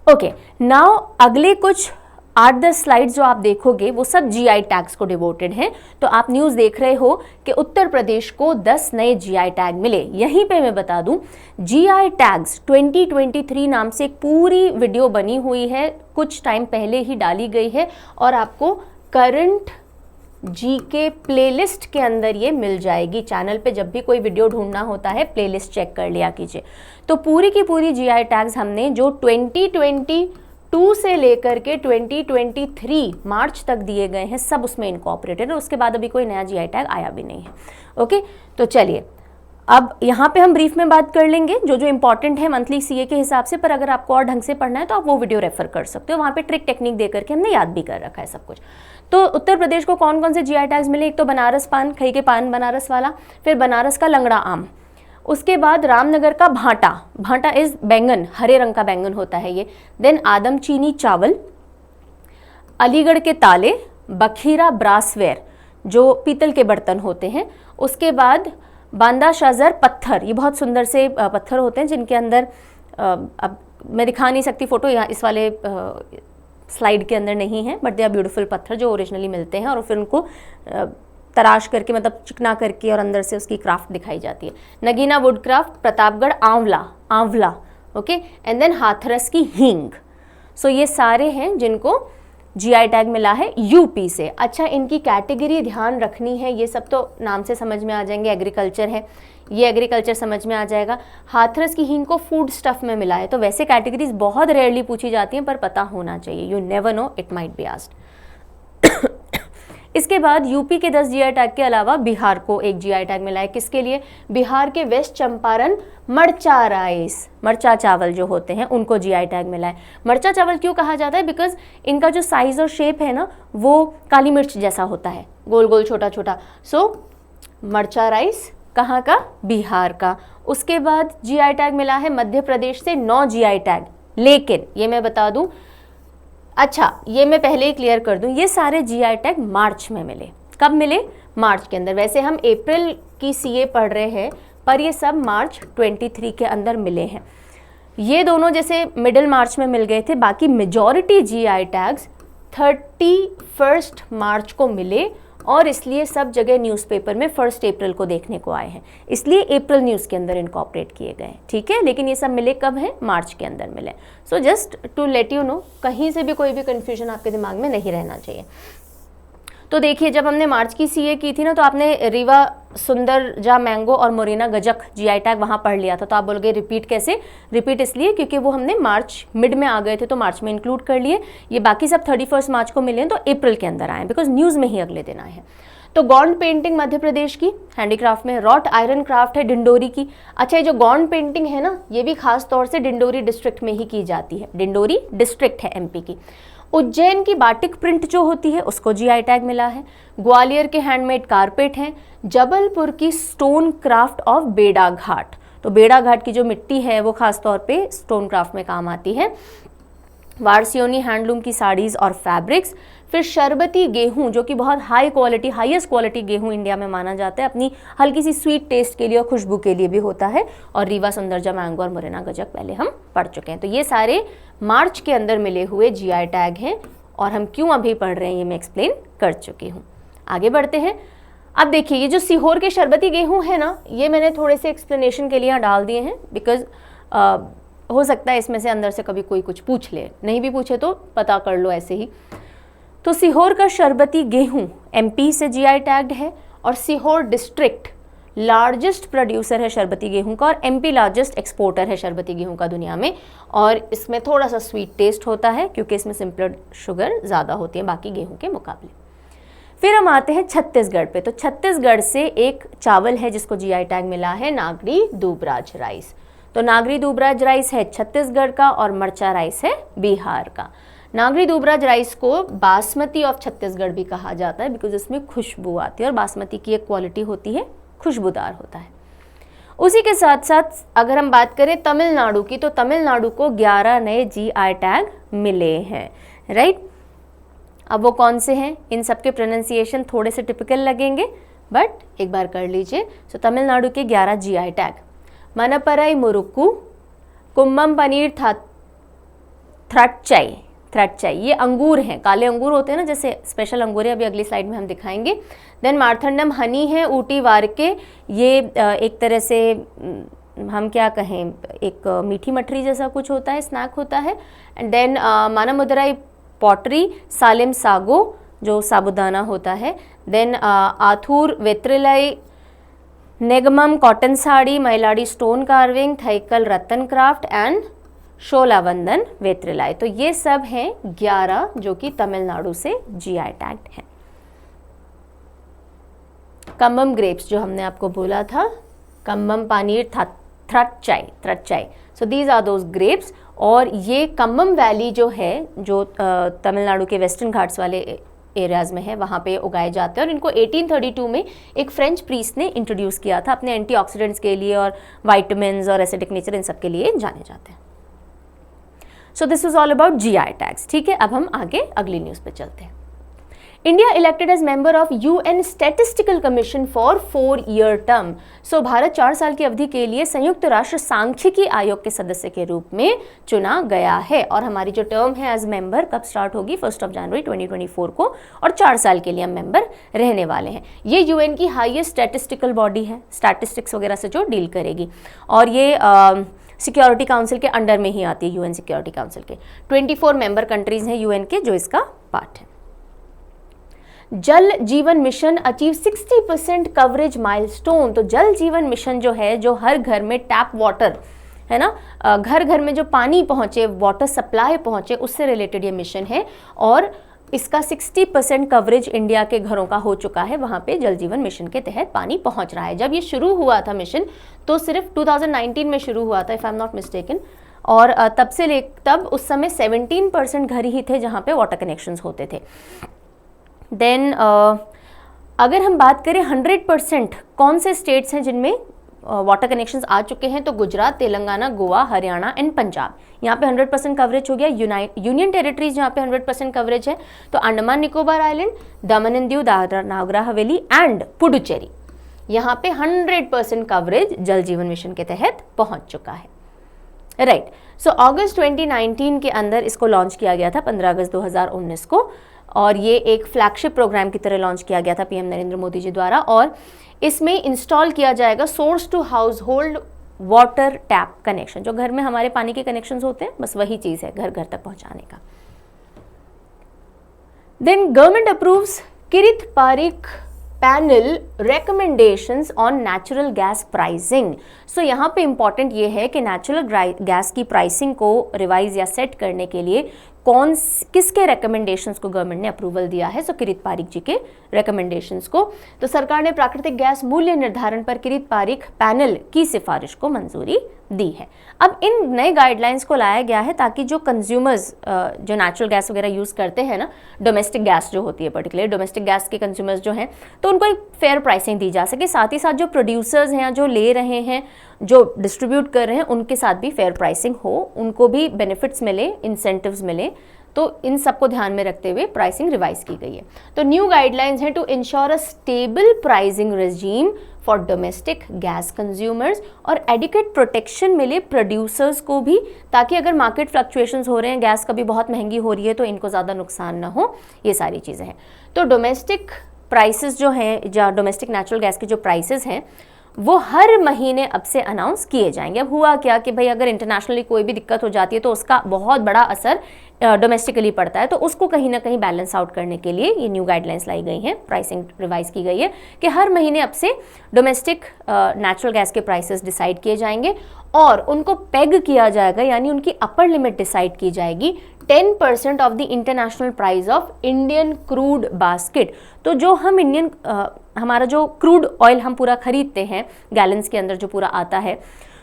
ओके, नाउ अगले कुछ 8-10 स्लाइड्स जो आप देखोगे वो सब जीआई टैग्स को डिवोटेड हैं। तो आप न्यूज़ देख रहे हो कि उत्तर प्रदेश को 10 नए जीआई टैग मिले। यहीं पे मैं बता दूं, जीआई टैग्स 2023 नाम से एक पूरी वीडियो बनी हुई है, कुछ टाइम पहले ही डाली गई है और आपको करंट जीके प्लेलिस्ट के अंदर ये मिल जाएगी। चैनल पे जब भी कोई वीडियो ढूंढना होता है प्लेलिस्ट चेक कर लिया कीजिए। तो पूरी की पूरी जीआई टैग्स हमने जो 2022 से लेकर के 2023 मार्च तक दिए गए हैं सब उसमें इनकॉर्पोरेटेड है। उसके बाद अभी कोई नया जीआई टैग आया भी नहीं है। ओके, तो चलिए अब यहाँ पे हम ब्रीफ में बात कर लेंगे जो जो इंपॉर्टेंट है मंथली सीए के हिसाब से, पर अगर आपको और ढंग से पढ़ना है तो आप वो वीडियो रेफर कर सकते हो, वहाँ पे ट्रिक टेक्निक दे करके हमने याद भी कर रखा है सब कुछ। तो उत्तर प्रदेश को कौन कौन से जीआई टैग्स मिले? एक तो बनारस पान, खई के पान बनारस वाला, फिर बनारस का लंगड़ा आम, उसके बाद रामनगर का भाटा, भाटा इज बैंगन, हरे रंग का बैंगन होता है ये। देन आदमचीनी चावल, अलीगढ़ के ताले, बखीरा ब्रासवेयर जो पीतल के बर्तन होते हैं। उसके बाद बांदा शाजर पत्थर, ये बहुत सुंदर से पत्थर होते हैं जिनके अंदर अब मैं दिखा नहीं सकती फोटो, यहाँ इस वाले स्लाइड के अंदर नहीं है, बट दे आर ब्यूटीफुल पत्थर जो ओरिजिनली मिलते हैं और फिर उनको तराश करके मतलब चिकना करके और अंदर से उसकी क्राफ्ट दिखाई जाती है। नगीना वुड क्राफ्ट, प्रतापगढ़ आंवला, आंवला ओके, एंड देन हाथरस की हींग। सो ये सारे हैं जिनको जीआई टैग मिला है यूपी से। अच्छा, इनकी कैटेगरी ध्यान रखनी है, ये सब तो नाम से समझ में आ जाएंगे, एग्रीकल्चर है, ये एग्रीकल्चर समझ में आ जाएगा। हाथरस की हींग को फूड स्टफ में मिला है, तो वैसे कैटेगरीज बहुत रेयरली पूछी जाती हैं पर पता होना चाहिए, you never know, it might be asked. इसके बाद यूपी के 10 जीआई टैग के अलावा बिहार को एक जीआई टैग मिला है। किसके लिए? बिहार के वेस्ट चंपारण मरचा राइस, मरचा चावल जो होते हैं उनको जीआई टैग मिला है। मरचा चावल क्यों कहा जाता है? बिकॉज इनका जो साइज और शेप है ना वो काली मिर्च जैसा होता है, गोल गोल छोटा छोटा। सो मरचा राइस कहाँ का? बिहार का। उसके बाद जीआई टैग मिला है मध्य प्रदेश से 9 जीआई टैग, लेकिन ये मैं बता दूं, अच्छा ये मैं पहले ही क्लियर कर दूं, ये सारे जीआई टैग मार्च में मिले। कब मिले? मार्च के अंदर। वैसे हम अप्रैल की सीए पढ़ रहे हैं पर ये सब मार्च 23 के अंदर मिले हैं। ये दोनों जैसे मिडिल मार्च में मिल गए थे, बाकी मेजॉरिटी जीआई टैग्स 31 मार्च को मिले और इसलिए सब जगह न्यूज़पेपर में 1 अप्रैल को देखने को आए हैं, इसलिए अप्रैल न्यूज़ के अंदर इनकॉर्पोरेट किए गए, ठीक है। लेकिन ये सब मिले कब हैं? मार्च के अंदर मिले। So just to let you know, कहीं से भी कोई भी कन्फ्यूजन आपके दिमाग में नहीं रहना चाहिए। तो देखिए, जब हमने मार्च की सीए की थी ना, तो आपने रीवा सुंदरजा मैंगो और मोरिना गजक जीआई टैग वहाँ पढ़ लिया था। तो आप बोलोगे रिपीट कैसे? रिपीट इसलिए क्योंकि वो हमने मार्च मिड में आ गए थे तो मार्च में इंक्लूड कर लिए। ये बाकी सब 31 मार्च को मिले हैं तो अप्रैल के अंदर आए, बिकॉज न्यूज़ में ही अगले दिन आए हैं। तो गॉन्ड पेंटिंग मध्य प्रदेश की हैंडीक्राफ्ट में, रॉट आयरन क्राफ्ट है डिंडोरी की। अच्छा, ये जो गॉन्ड पेंटिंग है ना, ये भी खास तौर से डिंडोरी डिस्ट्रिक्ट में ही की जाती है, डिंडोरी डिस्ट्रिक्ट है एमपी की। उज्जैन की बाटिक प्रिंट जो होती है उसको जीआई टैग मिला है। ग्वालियर के हैंडमेड कारपेट हैं। जबलपुर की स्टोन क्राफ्ट ऑफ बेड़ा घाट, तो बेड़ा घाट की जो मिट्टी है वो खास तौर पे स्टोन क्राफ्ट में काम आती है। वारसियोनी हैंडलूम की साड़ीज़ और फैब्रिक्स। फिर शरबती गेहूं जो कि बहुत हाई क्वालिटी, हाईएस्ट क्वालिटी गेहूं इंडिया में माना जाता है, अपनी हल्की सी स्वीट टेस्ट के लिए और खुशबू के लिए भी होता है। और रीवा सुंदरजा मैंगो और मोरिना गजक पहले हम पढ़ चुके हैं। तो ये सारे मार्च के अंदर मिले हुए जीआई टैग हैं और हम क्यों अभी पढ़ रहे हैं ये मैं एक्सप्लेन कर चुकी हूँ। आगे बढ़ते हैं। अब देखिए, ये जो सीहोर के शरबती गेहूँ है ना, ये मैंने थोड़े से एक्सप्लेनेशन के लिए यहाँ डाल दिए हैं, बिकॉज हो सकता है इसमें से अंदर से कभी कोई कुछ पूछ ले, नहीं भी पूछे तो पता कर लो ऐसे ही। तो सीहोर का शरबती गेहूं एमपी से जीआई टैग्ड है और सीहोर डिस्ट्रिक्ट लार्जेस्ट प्रोड्यूसर है शरबती गेहूं का और एमपी लार्जेस्ट एक्सपोर्टर है शरबती गेहूं का दुनिया में। और इसमें थोड़ा सा स्वीट टेस्ट होता है क्योंकि इसमें सिंपल शुगर ज़्यादा होती है बाकी गेहूं के मुकाबले। फिर हम आते हैं छत्तीसगढ़ पे। तो छत्तीसगढ़ से एक चावल है जिसको जीआई टैग मिला है, नागरी दूबराज राइस। तो नागरी दूबराज राइस है छत्तीसगढ़ का और मरचा राइस है बिहार का। नागरी दूबराज राइस को बासमती ऑफ छत्तीसगढ़ भी कहा जाता है बिकॉज इसमें खुशबू आती है और बासमती की एक क्वालिटी होती है, खुशबूदार होता है। उसी के साथ साथ अगर हम बात करें तमिलनाडु की, तो तमिलनाडु को 11 नए जीआई टैग मिले हैं, राइट। अब वो कौन से हैं? इन सब के प्रोनाउंसिएशन थोड़े से टिपिकल लगेंगे बट एक बार कर लीजिए। सो तमिलनाडु के 11 जीआई टैग, मनपराई मुरुक्कू, कुम्मम पनीर थ्रटचाई, थ्रटचाई ये अंगूर हैं, काले अंगूर होते हैं ना, जैसे स्पेशल अंगूर है, अभी अगली स्लाइड में हम दिखाएंगे। देन मार्थंडम हनी है, ऊटी वारके, ये एक तरह से हम क्या कहें, एक मीठी मठरी जैसा कुछ होता है, स्नैक होता है। And then Manamadurai pottery, Salem sago जो साबुदाना होता है। Then Athur Vetrilai, Negamam cotton sari, Myladi stone carving, Thaikal rattan craft and Sholavandan Vetrilai. तो ये सब हैं 11 जो कि तमिलनाडु से जीआई टैग्ड हैं। कम्बम ग्रेप्स जो हमने आपको बोला था, Cumbum Panneer Thratchai, Thratchai, so these are those grapes. और ये कम्बम वैली जो है, जो तमिलनाडु के वेस्टर्न घाट्स वाले एरियाज़ में है वहाँ पे उगाए जाते हैं और इनको 1832 में एक फ्रेंच प्रीस्ट ने इंट्रोड्यूस किया था अपने एंटीऑक्सीडेंट्स के लिए और वाइटामिन्स और एसिडिक नेचर इन सब के लिए जाने जाते हैं। सो this is all about GI tags. ठीक है, अब हम आगे अगली न्यूज़ पे चलते हैं। India elected as member of UN statistical commission for 4-year term. So Bharat 4 साल की अवधि के लिए संयुक्त राष्ट्र सांख्यिकी आयोग के सदस्य के रूप में चुना गया है और हमारी जो टर्म है एज मेंबर कब स्टार्ट होगी 1 जनवरी 2024 को और 4 साल के लिए हम मेंबर रहने वाले हैं। ये UN की हाईएस्ट स्टैटिस्टिकल बॉडी है, स्टैटिस्टिक्स वगैरह से जो डील करेगी और ये सिक्योरिटी काउंसिल के अंडर में ही आती है। UN सिक्योरिटी काउंसिल के 24 मेंबर कंट्रीज हैं UN के जो इसका पार्ट है। जल जीवन मिशन अचीव 60% कवरेज माइलस्टोन। तो जल जीवन मिशन जो है, जो हर घर में टैप वाटर है ना, घर घर में जो पानी पहुंचे, वाटर सप्लाई पहुंचे, उससे रिलेटेड ये मिशन है और इसका 60% कवरेज इंडिया के घरों का हो चुका है। वहाँ पे जल जीवन मिशन के तहत पानी पहुँच रहा है। जब ये शुरू हुआ था मिशन तो सिर्फ 2019 में शुरू हुआ था if I am not mistaken और तब उस समय 17% घर ही थे जहाँ पे वाटर कनेक्शंस होते थे। देन अगर हम बात करें 100% कौन से स्टेट्स हैं जिनमें वाटर कनेक्शंस आ चुके हैं, तो गुजरात, तेलंगाना, गोवा, हरियाणा एंड पंजाब, यहाँ पे 100% कवरेज हो गया। यूनियन टेरिटरीज जहाँ पे 100% कवरेज है तो Andaman Nicobar island, Daman and Diu, Dadra Nagar Haveli and Puducherry, यहाँ पे 100% कवरेज जल जीवन मिशन के तहत पहुँच चुका है। राइट, सो अगस्त 2019 के अंदर इसको लॉन्च किया गया था, 15 अगस्त 2019 को, और ये एक फ्लैगशिप प्रोग्राम की तरह लॉन्च किया गया था PM नरेंद्र मोदी जी द्वारा और इसमें इंस्टॉल किया जाएगा source to household water tap connection. जो घर में हमारे पानी के कनेक्शंस होते हैं बस वही चीज़ है घर घर तक पहुंचाने का। Then government approves Kirit Parikh panel recommendations on natural gas pricing. So यहाँ पे इंपॉर्टेंट ये है कि नेचुरल गैस की प्राइसिंग को रिवाइज या सेट करने के लिए किसके रिकमेंडेशंस को गवर्नमेंट ने अप्रूवल दिया है। सो किरित पारिक जी के रिकमेंडेशंस को। तो सरकार ने प्राकृतिक गैस मूल्य निर्धारण पर किरित पारिक पैनल की सिफारिश को मंजूरी दी है। अब इन नए गाइडलाइंस को लाया गया है ताकि जो कंज्यूमर्स जो नेचुरल गैस वगैरह यूज़ करते हैं ना, डोमेस्टिक गैस जो होती है, पर्टिकुलर डोमेस्टिक गैस के कंज्यूमर्स जो हैं, तो उनको एक फेयर प्राइसिंग दी जा सके। साथ ही साथ जो प्रोड्यूसर्स हैं, जो ले रहे हैं, जो डिस्ट्रीब्यूट कर रहे हैं, उनके साथ भी फेयर प्राइसिंग हो, उनको भी बेनिफिट्स मिले, इंसेंटिव्स मिले। तो इन सबको ध्यान में रखते हुए प्राइसिंग रिवाइज की गई है। तो न्यू गाइडलाइंस हैं to ensure a stable pricing regime for domestic gas consumers और एडिक्वेट प्रोटेक्शन मिले प्रोड्यूसर्स को भी, ताकि अगर मार्केट फ्लक्चुएशंस हो रहे हैं, गैस कभी बहुत महंगी हो रही है तो इनको ज़्यादा नुकसान ना हो। ये सारी चीज़ें हैं। तो डोमेस्टिक प्राइसेस जो हैं, या डोमेस्टिक नेचुरल गैस के जो प्राइसेस हैं, वो हर महीने अब से अनाउंस किए जाएंगे। अब हुआ क्या कि भाई अगर इंटरनेशनली कोई भी दिक्कत हो जाती है तो उसका बहुत बड़ा असर डोमेस्टिकली पड़ता है। तो उसको कहीं ना कहीं बैलेंस आउट करने के लिए ये न्यू गाइडलाइंस लाई गई हैं, प्राइसिंग रिवाइज की गई है कि हर महीने अब से डोमेस्टिक नेचुरल गैस के प्राइसेस डिसाइड किए जाएंगे और उनको पेग किया जाएगा, यानी उनकी अपर लिमिट डिसाइड की जाएगी 10% of the international price of Indian crude basket. तो जो हम हमारा जो क्रूड ऑयल हम पूरा खरीदते हैं गैलन्स के अंदर जो पूरा आता है,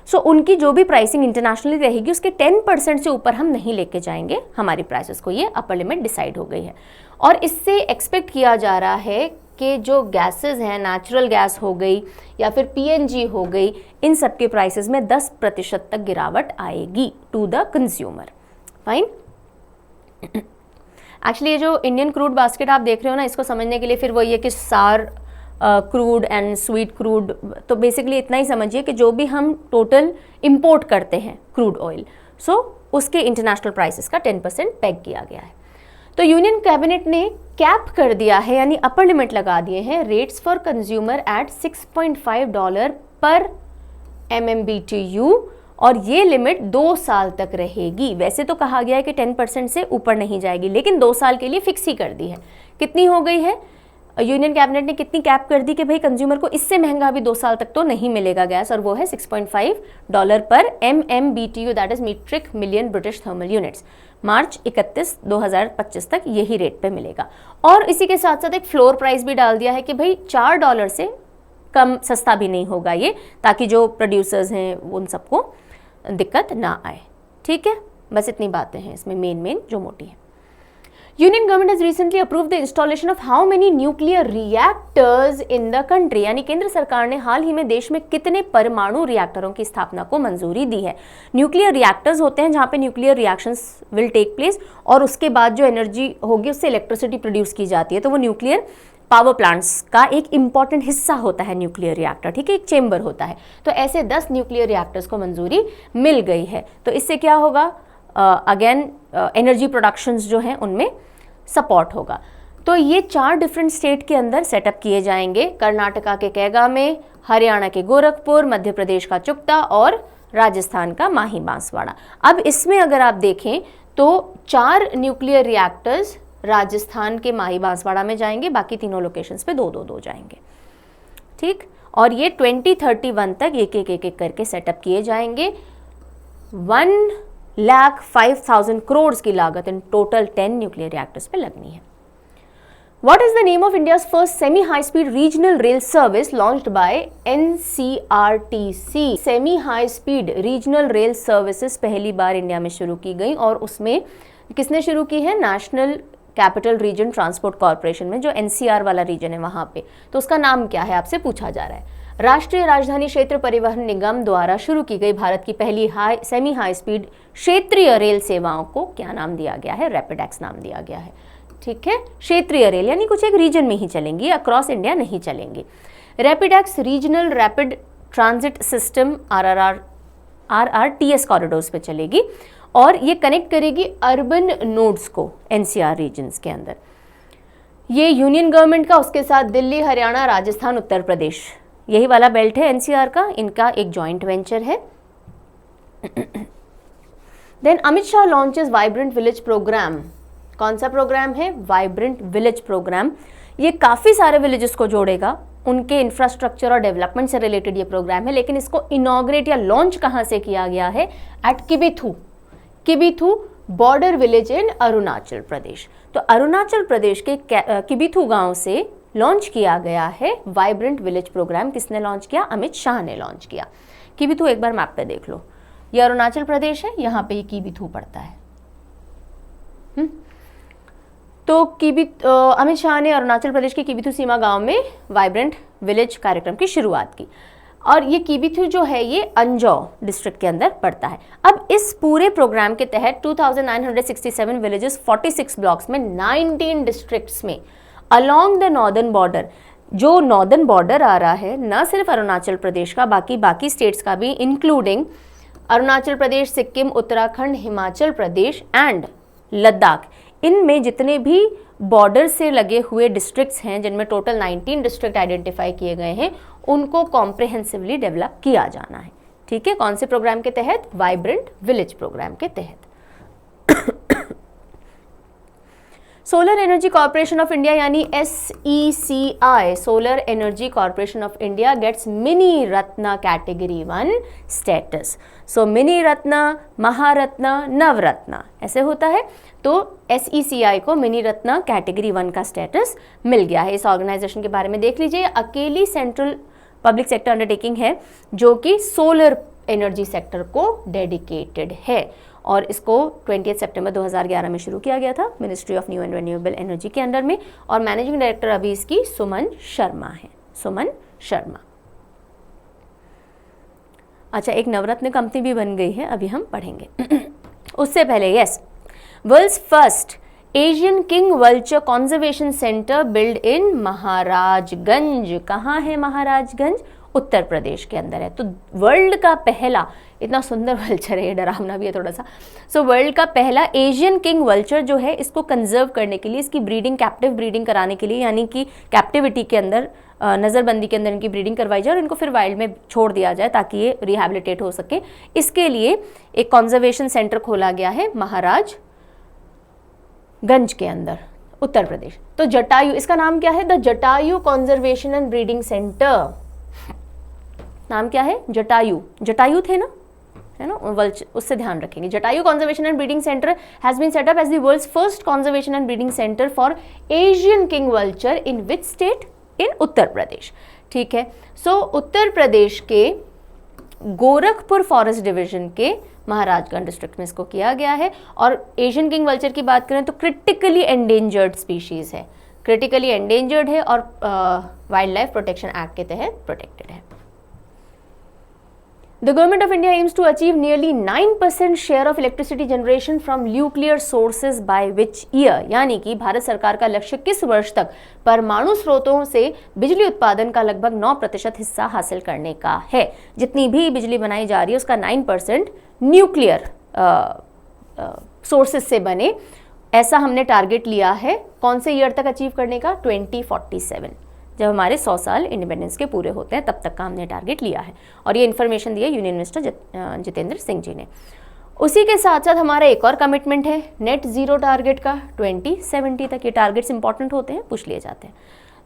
सो उनकी जो भी प्राइसिंग इंटरनेशनली रहेगी उसके 10% से ऊपर हम नहीं लेके जाएंगे हमारी प्राइसेस को। ये अपर लिमिट डिसाइड हो गई है और इससे एक्सपेक्ट किया जा रहा है कि जो गैसेस हैं, नेचुरल गैस हो गई या फिर PNG हो गई, इन सब के प्राइसेस में 10% तक गिरावट आएगी to the consumer. Fine. Actually ये जो इंडियन क्रूड बास्केट आप देख रहे हो ना, इसको समझने के लिए फिर वो ये कि सार क्रूड एंड स्वीट क्रूड, तो बेसिकली इतना ही समझिए कि जो भी हम टोटल इंपोर्ट करते हैं क्रूड ऑयल, सो उसके इंटरनेशनल प्राइसेस का 10% पेग किया गया है। तो यूनियन कैबिनेट ने कैप कर दिया है, यानी अपर लिमिट लगा दिए हैं रेट्स फॉर कंज्यूमर एट $6.5 पर MMBTU और ये लिमिट 2 साल तक रहेगी। वैसे तो कहा गया है कि 10% से ऊपर नहीं जाएगी, लेकिन 2 साल के लिए फिक्स ही कर दी है। कितनी हो गई है? यूनियन कैबिनेट ने कितनी कैप कर दी कि भाई कंज्यूमर को इससे महंगा भी 2 साल तक तो नहीं मिलेगा गैस, और वो है $6.5 पर MMBTU, that is metric million British thermal units. March 31, 2025 तक यही रेट पे मिलेगा। और इसी के साथ साथ एक फ्लोर प्राइस भी डाल दिया है कि भाई $4 से कम सस्ता भी नहीं होगा ये, ताकि जो प्रोड्यूसर्स हैं उन सबको दिक्कत ना आए। ठीक है, बस इतनी बातें हैं इसमें मेन जो मोटी है। Union government has recently approved the installation of how many nuclear reactors in the country, यानी केंद्र सरकार ने हाल ही में देश में कितने परमाणु रिएक्टरों की स्थापना को मंजूरी दी है। न्यूक्लियर रिएक्टर्स होते हैं जहां पे nuclear reactions will take place और उसके बाद जो एनर्जी होगी उससे इलेक्ट्रिसिटी प्रोड्यूस की जाती है, तो वो न्यूक्लियर पावर प्लांट्स का एक इंपॉर्टेंट हिस्सा होता है न्यूक्लियर रिएक्टर, ठीक है, एक चेंबर होता है। तो ऐसे 10 न्यूक्लियर रिएक्टर्स को मंजूरी मिल गई है। तो इससे क्या होगा, अगेन एनर्जी प्रोडक्शंस जो हैं उनमें सपोर्ट होगा। तो ये 4 डिफरेंट स्टेट के अंदर सेटअप किए जाएंगे, कर्नाटका के कैगा में, हरियाणा के गोरखपुर, मध्य प्रदेश का चुक्ता और राजस्थान का माही बांसवाड़ा। अब इसमें अगर आप देखें तो 4 न्यूक्लियर रिएक्टर्स राजस्थान के माही बांसवाड़ा में जाएंगे, बाकी तीनों लोकेशंस पे 2-2 जाएंगे, ठीक। और ये 2031 तक एक करके सेटअप किए जाएंगे। 1,05,000 करोड़ की लागत इन टोटल 10 न्यूक्लियर रिएक्टर्स पे लगनी है। What is the name of India's first semi-high-speed regional rail service launched by NCRTC? Semi-high-speed regional rail services पहली बार इंडिया में शुरू की गई और उसमें किसने शुरू की है, national capital region transport corporation में, जो NCR वाला रीजन है वहां पे। तो उसका नाम क्या है आपसे पूछा जा रहा है। राष्ट्रीय राजधानी क्षेत्र परिवहन निगम द्वारा शुरू की गई भारत की पहली सेमी हाई स्पीड क्षेत्रीय रेल सेवाओं को क्या नाम दिया गया है, रैपिड एक्स नाम दिया गया है, ठीक है। क्षेत्रीय रेल यानी कुछ एक रीजन में ही चलेंगी, अक्रॉस इंडिया नहीं चलेंगी। Rapid x regional rapid transit system RRTS corridors पे चलेगी और ये कनेक्ट करेगी अर्बन नोड्स को NCR रीजन्स के अंदर। ये यूनियन गवर्नमेंट का, उसके साथ दिल्ली, हरियाणा, राजस्थान, उत्तर प्रदेश, यही वाला बेल्ट है NCR का, इनका एक जॉइंट वेंचर है। Then Amit Shah launches vibrant village programme. कौन सा प्रोग्राम है, वाइब्रेंट विलेज प्रोग्राम। ये काफ़ी सारे विलेजेस को जोड़ेगा, उनके इंफ्रास्ट्रक्चर और डेवलपमेंट से रिलेटेड ये प्रोग्राम है। लेकिन इसको इनॉग्रेट या लॉन्च कहाँ से किया गया है, at Kibithu border village in Arunachal Pradesh. तो अरुणाचल प्रदेश के किबिथू गांव से लॉन्च किया गया है वाइब्रेंट विलेज प्रोग्राम। किसने लॉन्च किया, अमित शाह ने लॉन्च किया। किबिथू एक बार मैप पे देख लो, ये अरुणाचल प्रदेश है, यहाँ पे ये किबिथू पड़ता है। तो अमित शाह ने अरुणाचल प्रदेश के किबिथू सीमा गांव में वाइब्रेंट विलेज कार्यक्रम की शुरुआत की और ये किबिथू जो है ये अंजौ डिस्ट्रिक्ट के अंदर पड़ता है। अब इस पूरे प्रोग्राम के तहत 2967 विलेजेस 46 ब्लॉक्स में 19 डिस्ट्रिक्ट्स में अलोंग द नॉर्दर्न बॉर्डर, जो नॉर्दर्न बॉर्डर आ रहा है ना सिर्फ अरुणाचल प्रदेश का, बाकी स्टेट्स का भी, इंक्लूडिंग अरुणाचल प्रदेश, सिक्किम, उत्तराखंड, हिमाचल प्रदेश एंड लद्दाख, इनमें जितने भी बॉर्डर से लगे हुए डिस्ट्रिक्ट्स हैं, जिनमें टोटल 19 डिस्ट्रिक्ट आइडेंटिफाई किए गए हैं, उनको कॉम्प्रिहेंसिवली डेवलप किया जाना है, ठीक है। कौन से प्रोग्राम के तहत, वाइब्रेंट विलेज प्रोग्राम के तहत। Solar energy corporation of India यानी SECI, solar energy corporation of India gets mini Ratna category 1 status. So mini Ratna, Maharatna, Navratna ऐसे होता है। तो SECI को मिनी रत्न कैटेगरी 1 का स्टेटस मिल गया है। इस ऑर्गेनाइजेशन के बारे में देख लीजिए, अकेली सेंट्रल पब्लिक सेक्टर अंडरटेकिंग है जो कि सोलर एनर्जी सेक्टर को डेडिकेटेड है और इसको 20 सितंबर 2011 में शुरू किया गया था ministry of new and renewable energy के अंडर में और मैनेजिंग डायरेक्टर अभी इसकी सुमन शर्मा है, सुमन शर्मा। अच्छा, एक नवरत्न कंपनी भी बन गई है, अभी हम पढ़ेंगे। उससे पहले yes, world's first Asian king vulture conservation centre build in Maharajganj. कहाँ है महाराजगंज, उत्तर प्रदेश के अंदर है। तो वर्ल्ड का पहला, इतना सुंदर वल्चर है, ये डरावना भी है थोड़ा सा। सो वर्ल्ड का पहला एशियन किंग वल्चर जो है, इसको कंजर्व करने के लिए, इसकी ब्रीडिंग, कैप्टिव ब्रीडिंग कराने के लिए, यानी कि कैप्टिविटी के अंदर, नज़रबंदी के अंदर इनकी ब्रीडिंग करवाई जाए और इनको फिर वाइल्ड में छोड़ दिया जाए ताकि ये रिहैबिलिटेट हो सके। इसके लिए एक कंजर्वेशन सेंटर खोला गया है महाराजगंज के अंदर, उत्तर प्रदेश। तो जटायु, इसका नाम क्या है, the Jatayu conservation and breeding centre. नाम क्या है, जटायु, जटायु थे ना, है ना, उससे ध्यान रखेंगे। Jatayu conservation and breeding centre has been set up as the world's first conservation and breeding centre for Asian king vulture in which state, in Uttar Pradesh, ठीक है। सो उत्तर प्रदेश के गोरखपुर फॉरेस्ट डिवीजन के महाराजगंज डिस्ट्रिक्ट में इसको किया गया है। और एशियन किंग वल्चर की बात करें तो क्रिटिकली एंडेंजर्ड स्पीशीज़ है, क्रिटिकली एंडेंजर्ड है और वाइल्ड लाइफ प्रोटेक्शन एक्ट के तहत प्रोटेक्टेड है। The Government of India aims to achieve nearly 9% share of electricity generation from nuclear sources by which year, यानी कि भारत सरकार का लक्ष्य किस वर्ष तक परमाणु स्रोतों से बिजली उत्पादन का लगभग 9% हिस्सा हासिल करने का है। जितनी भी बिजली बनाई जा रही है उसका 9% न्यूक्लियर सोर्सेज से बने, ऐसा हमने टारगेट लिया है। कौन से ईयर तक अचीव करने का? 2047, जब हमारे 100 साल इंडिपेंडेंस के पूरे होते हैं तब तक का हमने टारगेट लिया है। और ये इन्फॉर्मेशन दी है यूनियन मिनिस्टर जितेंद्र सिंह जी ने। उसी के साथ साथ हमारा एक और कमिटमेंट है नेट जीरो टारगेट का 2070 तक। ये टारगेट्स इंपॉर्टेंट होते हैं, पूछ लिए जाते हैं।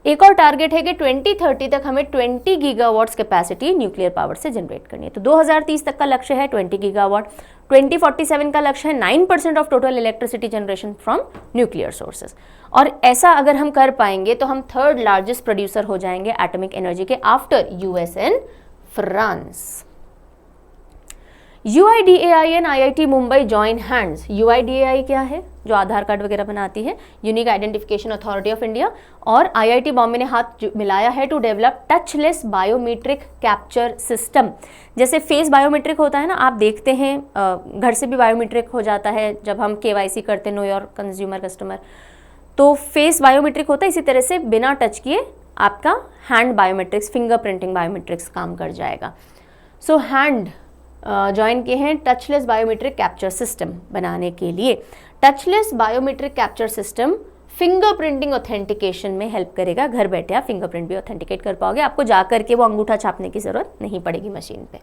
एक और टारगेट है कि 2030 तक हमें 20 गीगावाट्स कैपेसिटी न्यूक्लियर पावर से जनरेट करनी है। तो 2030 तक का लक्ष्य है 20 गीगावाट। 2047 का लक्ष्य है 9% of total electricity generation from nuclear sources. और ऐसा अगर हम कर पाएंगे तो हम थर्ड लार्जेस्ट प्रोड्यूसर हो जाएंगे एटॉमिक एनर्जी के after US and France. UIDAI and IIT Mumbai join hands. UIDAI क्या है? जो आधार कार्ड वगैरह बनाती है, unique identification authority of India, और IIT बॉम्बे ने हाथ मिलाया है to develop touchless biometric capture system. जैसे फेस बायोमेट्रिक होता है ना, आप देखते हैं घर से भी बायोमेट्रिक हो जाता है जब हम KYC करते हैं, नो योर कंज्यूमर कस्टमर, तो फेस बायोमेट्रिक होता है। इसी तरह से बिना टच किए आपका hand biometrics, finger printing biometrics काम कर जाएगा। सो हैंड ज्वाइन किए हैं टचलेस बायोमेट्रिक कैप्चर सिस्टम बनाने के लिए। Touchless biometric capture system finger printing authentication में हेल्प करेगा। घर बैठे आप फिंगरप्रिंट भी ऑथेंटिकेट कर पाओगे, आपको जा करके वो अंगूठा छापने की जरूरत नहीं पड़ेगी मशीन पे।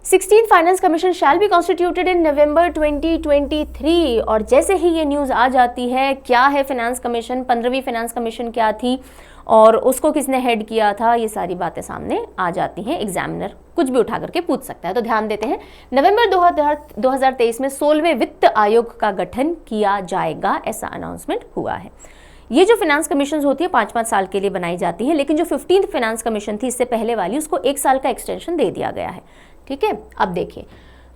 16th finance commission shall be constituted in November 2023। और जैसे ही ये न्यूज़ आ जाती है, क्या है फाइनेंस कमीशन, 15वीं फाइनेंस कमीशन क्या थी और उसको किसने हेड किया था, ये सारी बातें सामने आ जाती हैं। एग्जामिनर कुछ भी उठा करके पूछ सकता है, तो ध्यान देते हैं। नवंबर 2023 में 16वें वित्त आयोग का गठन किया जाएगा, ऐसा अनाउंसमेंट हुआ है। ये जो फाइनेंस कमीशन होती है 5-5 साल के लिए बनाई जाती है, लेकिन जो 15th फाइनेंस कमीशन थी इससे पहले वाली, उसको 1 साल का एक्सटेंशन दे दिया गया है। ठीक है, अब देखिए,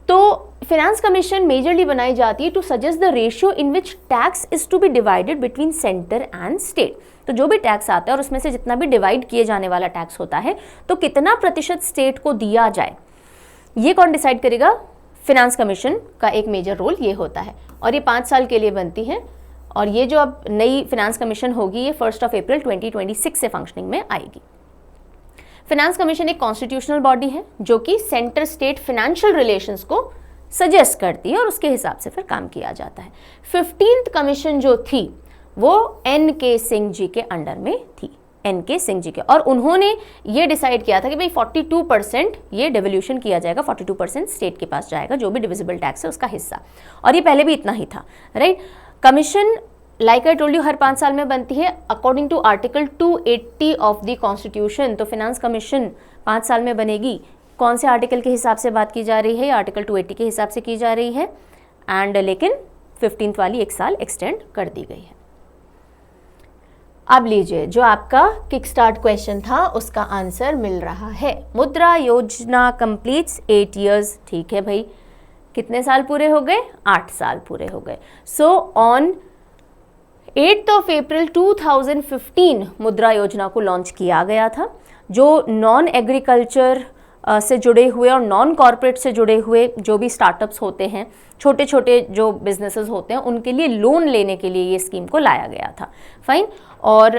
तो फाइनेंस कमीशन मेजरली बनाई जाती है to suggest the ratio in which tax is to be divided between centre and state. तो जो भी टैक्स आता है और उसमें से जितना भी डिवाइड किए जाने वाला टैक्स होता है, तो कितना प्रतिशत स्टेट को दिया जाए, ये कौन डिसाइड करेगा? फाइनेंस कमीशन का एक मेजर रोल ये होता है। और ये 5 साल के लिए बनती है। और ये जो अब नई फाइनेंस कमीशन होगी, ये 1 अप्रैल 2026 से फंक्शनिंग में आएगी। फाइनेंस कमीशन एक कॉन्स्टिट्यूशनल बॉडी है जो कि सेंटर स्टेट फाइनेंशियल रिलेशंस को सजेस्ट करती है और उसके हिसाब से फिर काम किया जाता है। 15th कमीशन जो थी वो NK सिंह जी के अंडर में थी, NK सिंह जी के, और उन्होंने ये डिसाइड किया था कि भाई 42% ये डिवोल्यूशन किया जाएगा, 42% स्टेट के पास जाएगा, जो भी डिविजिबल टैक्स है उसका हिस्सा। और ये पहले भी इतना ही था, right. Commission like I told you हर 5 साल में बनती है according to article 280 of the constitution. तो फाइनेंस कमीशन 5 साल में बनेगी। कौन से आर्टिकल के हिसाब से बात की जा रही है? आर्टिकल 280 के हिसाब से की जा रही है। एंड लेकिन 15th वाली 1 साल एक्सटेंड कर दी गई है। अब लीजिए, जो आपका किक स्टार्ट क्वेश्चन था उसका आंसर मिल रहा है। मुद्रा योजना कंप्लीट्स 8 years। ठीक है भाई, कितने साल पूरे हो गए? 8 साल पूरे हो गए। सो ऑन 8 अप्रैल 2015 मुद्रा योजना को लॉन्च किया गया था। जो नॉन एग्रीकल्चर से जुड़े हुए और नॉन कॉर्पोरेट से जुड़े हुए जो भी स्टार्टअप्स होते हैं, छोटे छोटे जो बिजनेसेस होते हैं, उनके लिए लोन लेने के लिए ये स्कीम को लाया गया था। फाइन। और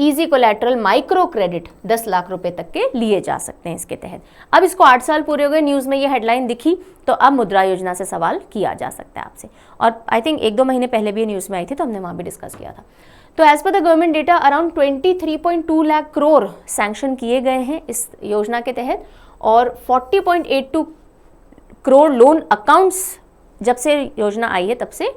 easy collateral micro credit 10 lakh रुपए तक के लिए जा सकते हैं इसके तहत। अब इसको 8 साल पूरे हो गए, न्यूज़ में ये हेडलाइन दिखी, तो अब मुद्रा योजना से सवाल किया जा सकता है आपसे। और आई थिंक 1-2 महीने पहले भी ये न्यूज़ में आई थी, तो हमने वहाँ भी डिस्कस किया था। तो as per the government data around 23.2 lakh crore sanction किए गए हैं इस योजना के तहत, और 40.82 करोड़ लोन अकाउंट्स जब से योजना आई है तब से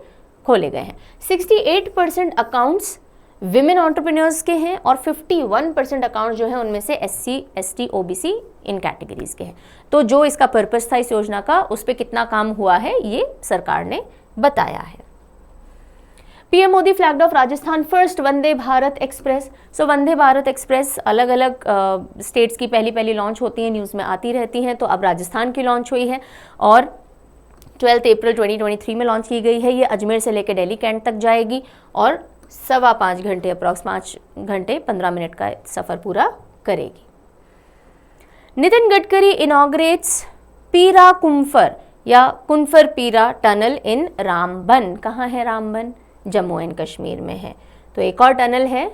खोले गए हैं। 68% अकाउंट्स विमेन एंटरप्रेन्योर्स के हैं और 51% अकाउंट जो है उनमें से SC, ST, OBC इन कैटेगरीज के हैं। तो जो इसका पर्पस था इस योजना का, उस पर कितना काम हुआ है ये सरकार ने बताया है। PM Modi flagged off Rajasthan first Vande Bharat express. So Vande Bharat express अलग अलग स्टेट्स की पहली लॉन्च होती हैं, न्यूज़ में आती रहती हैं, तो अब राजस्थान की लॉन्च हुई है और 12 अप्रैल 2023 में लॉन्च की गई है। ये अजमेर से लेकर दिल्ली कैंट तक जाएगी और 5.25 घंटे अप्रॉक्स 5 घंटे 15 मिनट का सफ़र पूरा करेगी। नितिन गडकरी इनॉग्रेट्स पीरा कुम्फर या कुनफर पीरा टनल इन रामबन। कहाँ है रामबन? जम्मू एंड कश्मीर में है। तो एक और टनल है,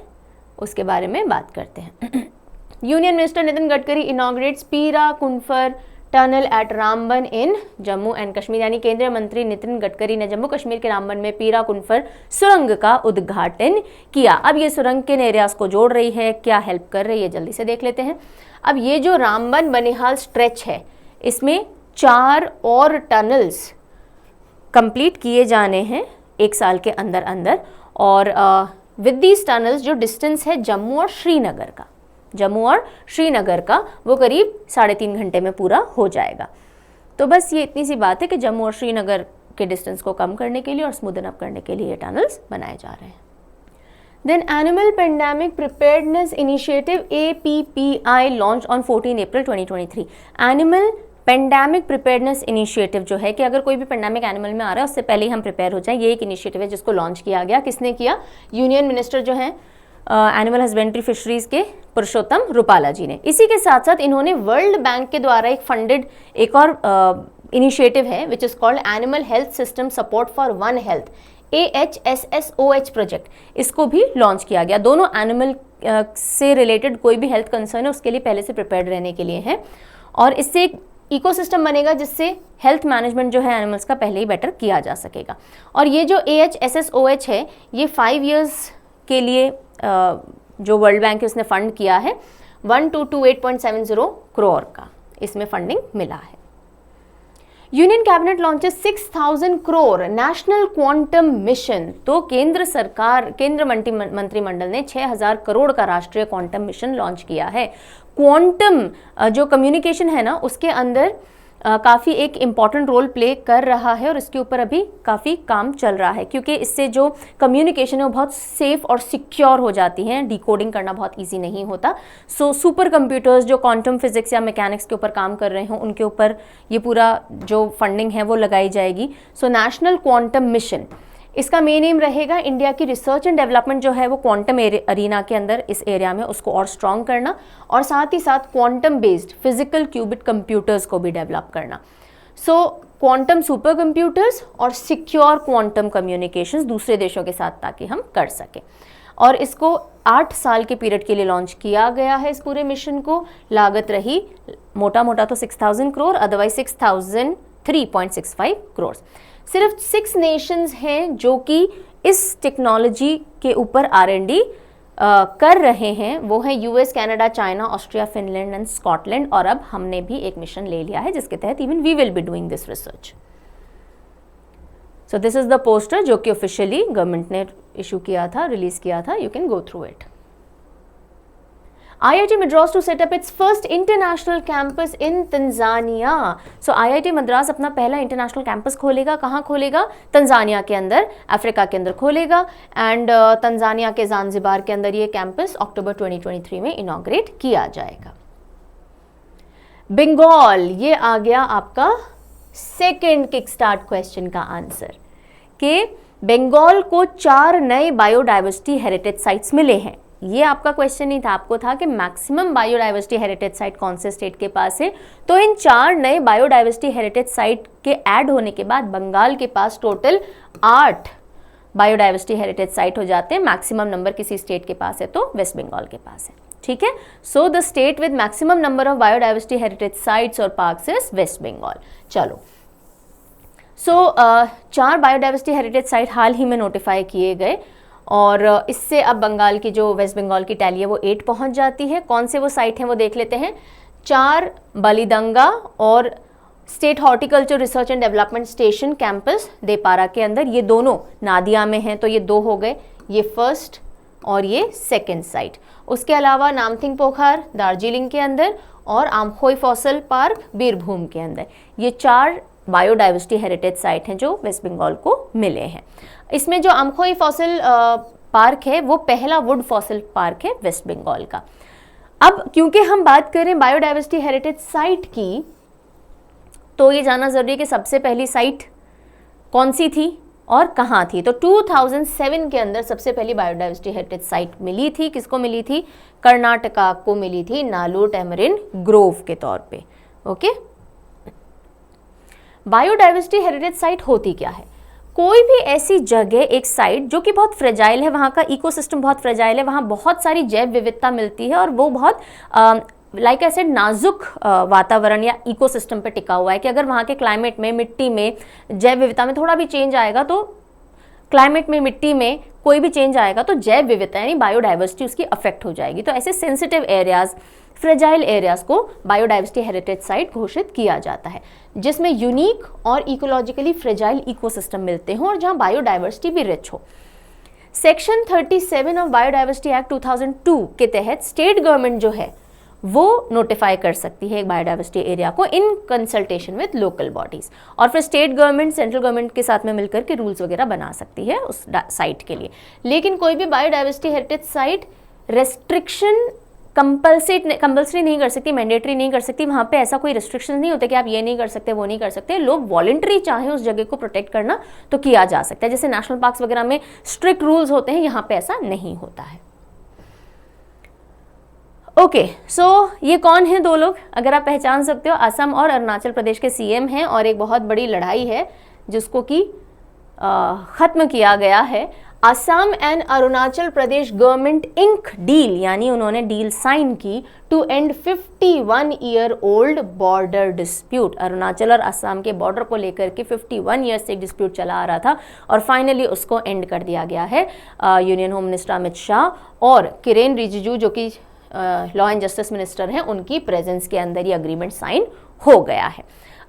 उसके बारे में बात करते हैं। Union minister Nitin Gadkari inaugurates Peera Kunfer tunnel at Ramban in Jammu and Kashmir. यानी केंद्रीय मंत्री नितिन गडकरी ने जम्मू कश्मीर के रामबन में पीरा कुनफर सुरंग का उद्घाटन किया। अब ये सुरंग किन एरियाज को जोड़ रही है, क्या हेल्प कर रही है, जल्दी से देख लेते हैं। अब ये जो रामबन बनिहाल स्ट्रेच है, इसमें 4 और टनल्स कंप्लीट किए जाने हैं 1 साल के अंदर अंदर। और विद दीज टनल्स जो डिस्टेंस है जम्मू और श्रीनगर का वो करीब 3.5 घंटे में पूरा हो जाएगा। तो बस ये इतनी सी बात है कि जम्मू और श्रीनगर के डिस्टेंस को कम करने के लिए और स्मूदन अप करने के लिए ये टनल्स बनाए जा रहे हैं। Then animal pandemic preparedness initiative APPI launch on 14 April 2023। Animal pandemic preparedness initiative जो है कि अगर कोई भी पेंडेमिक एनिमल में आ रहा है उससे पहले ही हम प्रिपेयर हो जाएं, ये एक इनिशिएटिव है जिसको लॉन्च किया गया। किसने किया? यूनियन मिनिस्टर जो हैं एनिमल हस्बेंड्री फिशरीज के पुरुषोत्तम रूपाला जी ने। इसी के साथ साथ इन्होंने वर्ल्ड बैंक के द्वारा एक फंडेड एक और इनिशिएटिव है which is called animal health system support for one health AHSSOH project, इसको भी लॉन्च किया गया। दोनों एनिमल से रिलेटेड कोई भी हेल्थ कंसर्न है उसके लिए पहले से प्रिपेयर्ड रहने के लिए है और इससे एक इकोसिस्टम बनेगा जिससे हेल्थ मैनेजमेंट जो है एनिमल्स का पहले ही बेटर किया जा सकेगा। और ये जो AHSSOH है ये 5 years के लिए जो वर्ल्ड बैंक है उसने फंड किया है 1228.70 करोड़ का, इसमें फंडिंग मिला है। Union cabinet launches 6000 crore national quantum mission. तो केंद्र मंत्रिमंडल ने 6000 करोड़ का राष्ट्रीय क्वांटम मिशन लॉन्च किया है। क्वांटम जो कम्युनिकेशन है ना उसके अंदर काफ़ी एक इम्पॉर्टेंट रोल प्ले कर रहा है और इसके ऊपर अभी काफ़ी काम चल रहा है क्योंकि इससे जो कम्युनिकेशन है वो बहुत सेफ और सिक्योर हो जाती हैं, डिकोडिंग करना बहुत इजी नहीं होता। सो सुपर कंप्यूटर्स जो क्वांटम फिजिक्स या मैकेनिक्स के ऊपर काम कर रहे हों उनके ऊपर ये पूरा जो फंडिंग है वो लगाई जाएगी। सो नेशनल क्वांटम मिशन, इसका मेन एम रहेगा इंडिया की रिसर्च एंड डेवलपमेंट जो है वो क्वांटम अरीना के अंदर इस एरिया में उसको और स्ट्रॉन्ग करना और साथ ही साथ quantum based physical qubit computers को भी डेवलप करना। सो क्वांटम सुपर कंप्यूटर्स और सिक्योर क्वांटम कम्युनिकेशंस दूसरे देशों के साथ ताकि हम कर सकें। और इसको 8 साल के पीरियड के लिए लॉन्च किया गया है। इस पूरे मिशन को लागत रही मोटा तो 6000 करोड़, अदरवाइज 6003.65 करोड़। सिर्फ 6 नेशंस हैं जो कि इस टेक्नोलॉजी के ऊपर R&D कर रहे हैं, वो हैं US, Canada, China, Austria, Finland and Scotland. और अब हमने भी एक मिशन ले लिया है जिसके तहत even we will be doing this research. So this is the poster जो कि ऑफिशियली गवर्नमेंट ने इशू किया था, रिलीज किया था। You can go through it. IIT Madras to set up its first international campus in Tanzania. So IIT Madras अपना पहला international campus खोलेगा। कहाँ खोलेगा? तंजानिया के अंदर, अफ्रीका के अंदर खोलेगा। एंड तंजानिया के ज़ांज़िबार के अंदर ये कैंपस अक्टूबर 2023 में इनॉग्रेट किया जाएगा। बंगाल, ये आ गया आपका सेकेंड किक स्टार्ट क्वेश्चन का आंसर कि बंगाल को 4 नए बायोडाइवर्सिटी हेरिटेज साइट्स मिले हैं। ये आपका क्वेश्चन नहीं था, आपको था कि मैक्सिमम बायोडाइवर्सिटी हेरिटेज साइट कौन से स्टेट के पास है। तो इन 4 नए बायोडाइवर्सिटी हेरिटेज साइट के ऐड होने के बाद बंगाल के पास टोटल 8 बायोडाइवर्सिटी हेरिटेज साइट हो जाते हैं। मैक्सिमम नंबर किसी स्टेट के पास है तो वेस्ट बंगाल के पास है, ठीक है। So the state with maximum number of biodiversity heritage sites और पार्क्स इज वेस्ट बंगाल। चलो, सो 4 बायोडाइवर्सिटी हेरिटेज साइट हाल ही में नोटिफाई किए गए और इससे अब बंगाल की जो वेस्ट बंगाल की टैली है वो 8 पहुंच जाती है। कौन से वो साइट हैं वो देख लेते हैं। 4 बलिदंगा और state horticulture research and development station campus Depara के अंदर, ये दोनों नादिया में हैं तो ये 2 हो गए, ये फर्स्ट और ये सेकेंड साइट। उसके अलावा नामथिंग पोखर दार्जिलिंग के अंदर और आमखोई फॉसल पार्क बीरभूम के अंदर, ये 4 बायोडाइवर्सिटी हेरिटेज साइट हैं जो वेस्ट बंगाल को मिले हैं। इसमें जो अम्खोई फॉसिल पार्क है वो पहला वुड फॉसिल पार्क है वेस्ट बंगाल का। अब क्योंकि हम बात करें बायोडाइवर्सिटी हेरिटेज साइट की, तो ये जानना जरूरी है कि सबसे पहली साइट कौन सी थी और कहाँ थी। तो 2007 के अंदर सबसे पहली बायोडाइवर्सिटी हेरिटेज साइट मिली थी। किसको मिली थी? कर्नाटका को मिली थी, नालूर टैमरिन ग्रोव के तौर पे। ओके, बायोडाइवर्सिटी हेरिटेज साइट होती क्या है? कोई भी ऐसी जगह, एक साइट जो कि बहुत फ्रेजाइल है, वहाँ का इकोसिस्टम बहुत फ्रेजाइल है, वहाँ बहुत सारी जैव विविधता मिलती है और वो बहुत लाइक ऐसे नाजुक वातावरण या इकोसिस्टम पे टिका हुआ है कि अगर वहाँ के क्लाइमेट में, मिट्टी में, जैव विविधता में थोड़ा भी चेंज आएगा, तो क्लाइमेट में, मिट्टी में कोई भी चेंज आएगा तो जैव विविधता यानी बायोडाइवर्सिटी उसकी अफेक्ट हो जाएगी। तो ऐसे सेंसिटिव एरियाज, फ्रेजाइल एरियाज को बायोडाइवर्सिटी हेरिटेज साइट घोषित किया जाता है, जिसमें यूनिक और इकोलॉजिकली फ्रेजाइल इकोसिस्टम मिलते हों और जहां बायोडाइवर्सिटी भी रिच हो। सेक्शन 37 ऑफ बायोडाइवर्सिटी एक्ट 2002 के तहत स्टेट गवर्नमेंट जो है वो नोटिफाई कर सकती है एक बायोडाइवर्सिटी एरिया को in consultation with local bodies, और फिर स्टेट गवर्नमेंट सेंट्रल गवर्नमेंट के साथ में मिलकर के रूल्स वगैरह बना सकती है उस साइट के लिए। लेकिन कोई भी biodiversity heritage site restriction compulsory नहीं कर सकती, मैंडेटरी नहीं कर सकती। वहाँ पे ऐसा कोई रिस्ट्रिक्शन नहीं होता कि आप ये नहीं कर सकते, वो नहीं कर सकते। लोग वॉलंटरी चाहें उस जगह को प्रोटेक्ट करना तो किया जा सकता है। जैसे नेशनल पार्क्स वगैरह में स्ट्रिक्ट रूल्स होते हैं, यहाँ पे ऐसा नहीं होता है। ओके, सो ये कौन है दो लोग? अगर आप पहचान सकते हो, असम और अरुणाचल प्रदेश के सीएम हैं, और एक बहुत बड़ी लड़ाई है जिसको कि खत्म किया गया है। Assam and Arunachal Pradesh government ink deal, यानी उन्होंने डील साइन की to end 51 year old border dispute. Arunachal और असम के बॉर्डर को लेकर के 51 ईयर से एक डिस्प्यूट चला आ रहा था और फाइनली उसको एंड कर दिया गया है। Union home minister Amit Shah और किरेन रिजिजू जो कि लॉ एंड जस्टिस मिनिस्टर हैं, उनकी प्रेजेंस के अंदर ये अग्रीमेंट साइन हो गया है।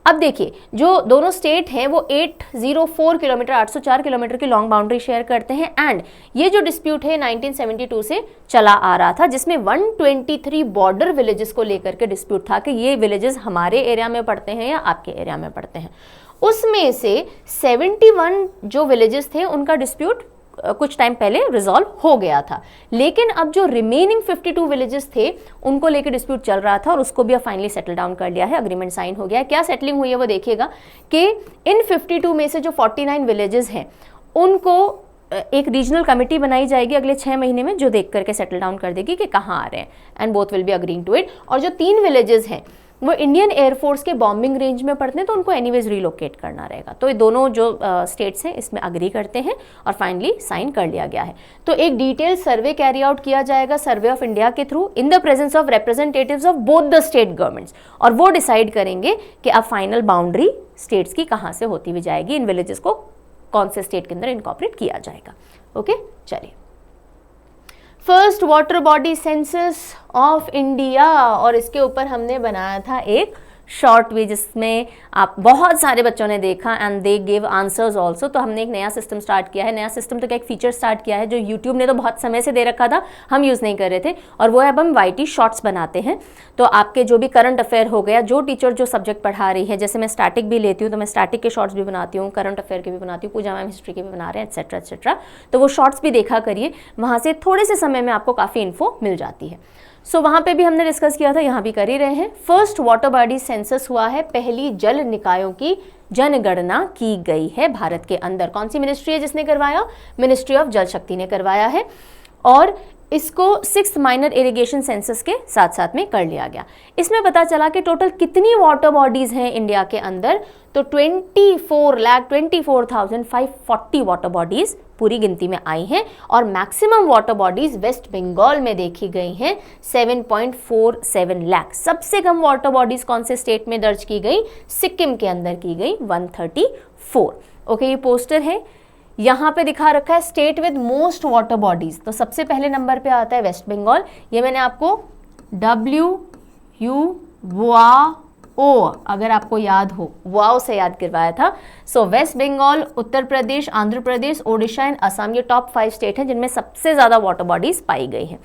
अब देखिए, जो दोनों स्टेट हैं वो 804 किलोमीटर 804 किलोमीटर की लॉन्ग बाउंड्री शेयर करते हैं। एंड ये जो डिस्प्यूट है 1972 से चला आ रहा था, जिसमें 123 बॉर्डर विलेजेस को लेकर के डिस्प्यूट था कि ये विलेजेस हमारे एरिया में पड़ते हैं या आपके एरिया में पड़ते हैं। उसमें से 71 जो विलेजेस थे उनका डिस्प्यूट कुछ टाइम पहले रिजॉल्व हो गया था, लेकिन अब जो रिमेनिंग 52 विलेजेस थे उनको लेकर डिस्प्यूट चल रहा था और उसको भी अब फाइनली सेटल डाउन कर लिया है, अग्रीमेंट साइन हो गया है। क्या सेटलिंग हुई है वो देखिएगा कि इन 52 में से जो 49 विलेजेस हैं उनको एक रीजनल कमेटी बनाई जाएगी अगले 6 महीने में, जो देख करके सेटल डाउन कर देगी कि कहाँ आ रहे हैं, and both will be agreeing to it. और जो 3 विलेजेस हैं वो इंडियन एयरफोर्स के बॉम्बिंग रेंज में पड़ते हैं, तो उनको एनीवेज रिलोकेट करना रहेगा। तो ये दोनों जो स्टेट्स हैं इसमें अग्री करते हैं और फाइनली साइन कर लिया गया है। तो एक डिटेल सर्वे कैरी आउट किया जाएगा सर्वे ऑफ इंडिया के through in the presence of representatives of both the state governments, और वो डिसाइड करेंगे कि अब फाइनल बाउंड्री स्टेट्स की कहाँ से होती हुई जाएगी, इन विलेजेस को कौन से स्टेट के अंदर इनकॉर्पोरेट किया जाएगा। ओके, चलिए, first water body census of India, और इसके ऊपर हमने बनाया था एक शॉर्ट वी जिसमें आप बहुत सारे बच्चों ने देखा and they give answers also. तो हमने एक नया सिस्टम स्टार्ट किया है, नया सिस्टम तो क्या, एक फीचर स्टार्ट किया है जो यूट्यूब ने तो बहुत समय से दे रखा था, हम यूज़ नहीं कर रहे थे, और वो है अब हम YT शॉर्ट्स बनाते हैं। तो आपके जो भी करंट अफेयर हो गया, जो टीचर जो सब्जेक्ट पढ़ा रही है, जैसे मैं स्टैटिक भी लेती हूँ तो मैं स्टैटिक के शॉर्ट्स भी बनाती हूँ, करंट अफेयर के भी बनाती हूँ, पूजा मैम हिस्ट्री के भी बना रहे हैं, एटसेट्रा एटसेट्रा। तो वो शॉर्ट्स भी देखा करिए, वहाँ से थोड़े से समय में आपको काफ़ी इन्फो मिल जाती है। सो वहाँ पे भी हमने डिस्कस किया था, यहाँ भी कर ही रहे हैं। फर्स्ट वाटर बॉडी सेंसस हुआ है, पहली जल निकायों की जनगणना की गई है भारत के अंदर। कौन सी मिनिस्ट्री है जिसने करवाया? मिनिस्ट्री ऑफ जल शक्ति ने करवाया है, और इसको 6th माइनर इरिगेशन सेंसस के साथ साथ में कर लिया गया। इसमें पता चला कि टोटल कितनी वाटर बॉडीज हैं इंडिया के अंदर, तो 24,24,540 वाटर बॉडीज पूरी गिनती में आई हैं, और maximum water bodies West Bengal में देखी गई हैं 7.47 लाख। सबसे कम वाटर बॉडीज कौन से स्टेट में दर्ज की गई? सिक्किम के अंदर की गई, 134। ओके, ये पोस्टर है, यहाँ पे दिखा रखा है state with most water bodies. तो सबसे पहले नंबर पे आता है वेस्ट बंगाल, ये मैंने आपको WUWAO, अगर आपको याद हो, वाओ से याद करवाया था। सो वेस्ट बंगाल, उत्तर प्रदेश, आंध्र प्रदेश, ओडिशा एंड असम, ये टॉप 5 स्टेट हैं जिनमें सबसे ज़्यादा वाटर बॉडीज पाई गई हैं।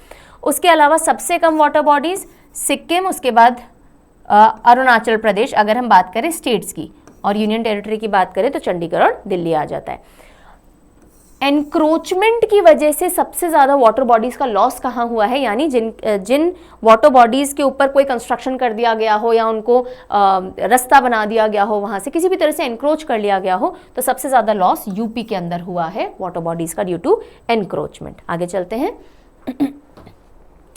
उसके अलावा सबसे कम वाटर बॉडीज सिक्किम, उसके बाद अरुणाचल प्रदेश, अगर हम बात करें स्टेट्स की, और यूनियन टेरिटरी की बात करें तो चंडीगढ़ और दिल्ली आ जाता है। एनक्रोचमेंट की वजह से सबसे ज़्यादा वाटर बॉडीज़ का लॉस कहाँ हुआ है, यानी जिन वाटर बॉडीज़ के ऊपर कोई कंस्ट्रक्शन कर दिया गया हो या उनको रास्ता बना दिया गया हो, वहाँ से किसी भी तरह से एनक्रोच कर लिया गया हो, तो सबसे ज़्यादा लॉस यूपी के अंदर हुआ है वाटर बॉडीज़ का ड्यू टू एनक्रोचमेंट। आगे चलते हैं।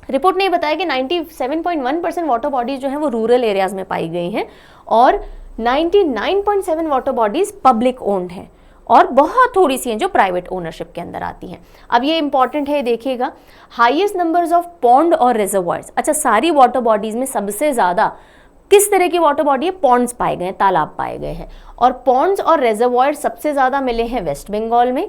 रिपोर्ट ने बताया कि 97.1% वाटर बॉडीज जो हैं वो रूरल एरियाज में पाई गई हैं और 99.7 वाटर बॉडीज पब्लिक ओन्ड हैं और बहुत थोड़ी सी हैं जो प्राइवेट ओनरशिप के अंदर आती हैं। अब ये इंपॉर्टेंट है, देखिएगा, हाईएस्ट नंबर्स ऑफ पॉन्ड और रिजर्वायर्स। अच्छा, सारी वाटर बॉडीज में सबसे ज़्यादा किस तरह की वाटर बॉडी है? पॉन्ड्स पाए गए हैं, तालाब पाए गए हैं। और पॉन्ड्स और रिजर्वायर सबसे ज़्यादा मिले हैं वेस्ट बंगाल में।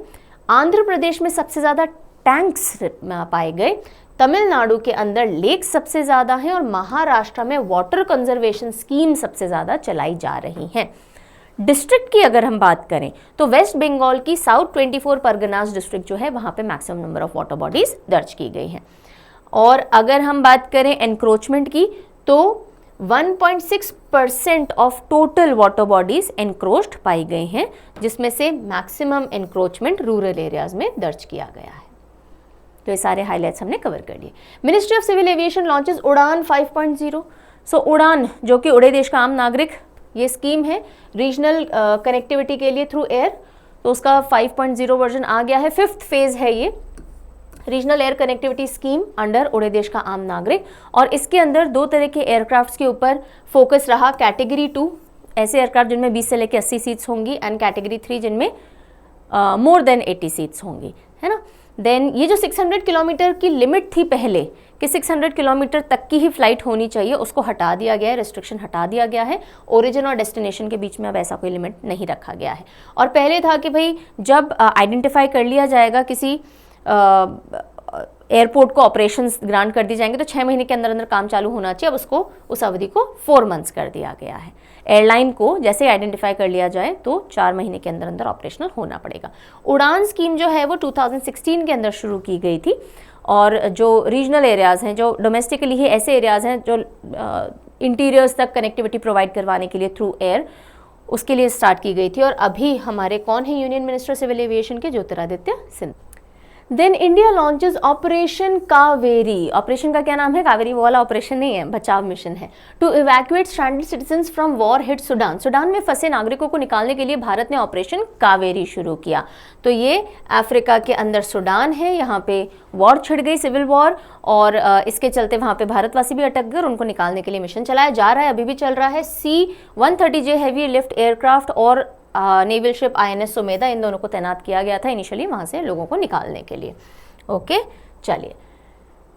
आंध्र प्रदेश में सबसे ज़्यादा टैंक्स पाए गए। तमिलनाडु के अंदर लेक सबसे ज़्यादा हैं और महाराष्ट्र में वाटर कंजर्वेशन स्कीम सबसे ज़्यादा चलाई जा रही हैं। डिस्ट्रिक्ट की अगर हम बात करें तो वेस्ट बंगाल की साउथ 24 परगनास डिस्ट्रिक्ट जो है वहाँ पे maximum number of water bodies दर्ज की गई हैं। और अगर हम बात करें एनक्रोचमेंट की तो 1.6% of total water bodies encroached पाई गई हैं, जिसमें से मैक्सिमम एनक्रोचमेंट रूरल एरियाज में दर्ज किया गया है। तो ये सारे हाइलाइट्स हमने कवर कर लिए। Ministry of civil aviation launches Udan 5.0। सो उड़ान जो कि उड़े देश का आम नागरिक, ये स्कीम है रीजनल कनेक्टिविटी के लिए थ्रू एयर, तो उसका 5.0 वर्जन आ गया है। 5th फेज है ये regional air connectivity scheme under उड़े देश का आम नागरिक। और इसके अंदर 2 तरह के एयरक्राफ्ट्स के ऊपर फोकस रहा। कैटेगरी 2 ऐसे एयरक्राफ्ट जिनमें 20 से लेकर 80 सीट्स होंगी एंड कैटेगरी 3 जिनमें मोर देन 80 सीट्स होंगी, है ना। देन ये जो 600 किलोमीटर की लिमिट थी पहले कि 600 किलोमीटर तक की ही फ्लाइट होनी चाहिए, उसको हटा दिया गया है, रेस्ट्रिक्शन हटा दिया गया है। ओरिजिन और डेस्टिनेशन के बीच में अब ऐसा कोई लिमिट नहीं रखा गया है। और पहले था कि भाई जब आइडेंटिफाई कर लिया जाएगा किसी एयरपोर्ट को ऑपरेशंस ग्रांट कर दी जाएंगे तो 6 महीने के अंदर अंदर काम चालू होना चाहिए। अब उसको उस अवधि को 4 मंथ्स कर दिया गया है। एयरलाइन को जैसे आइडेंटिफाई कर लिया जाए तो 4 महीने के अंदर अंदर ऑपरेशनल होना पड़ेगा। उड़ान स्कीम जो है वो 2016 के अंदर शुरू की गई थी और जो रीजनल एरियाज़ हैं, जो डोमेस्टिकली ही ऐसे एरियाज़ हैं जो इंटीरियर्स तक कनेक्टिविटी प्रोवाइड करवाने के लिए थ्रू एयर, उसके लिए स्टार्ट की गई थी। और अभी हमारे कौन है यूनियन मिनिस्टर सिविल एविएशन के? Jyotiraditya Scindia. Then India launches operation Kaveri. Operation का क्या नाम है? कावेरी वो वाला ऑपरेशन नहीं है, बचाव मिशन है। To evacuate stranded citizens from war hit Sudan. Sudan में फंसे नागरिकों को निकालने के लिए भारत ने ऑपरेशन कावेरी शुरू किया। तो ये अफ्रीका के अंदर सुडान है, यहाँ पे वॉर छिड़ गई, सिविल वॉर, और इसके चलते वहाँ पे भारतवासी भी अटक गए और उनको निकालने के लिए मिशन चलाया जा रहा है, अभी भी चल रहा है। C-130J हैवी लिफ्ट एयरक्राफ्ट और नेवल शिप INS सुमेधा, इन दोनों को तैनात किया गया था इनिशियली वहाँ से लोगों को निकालने के लिए। ओके, चलिए।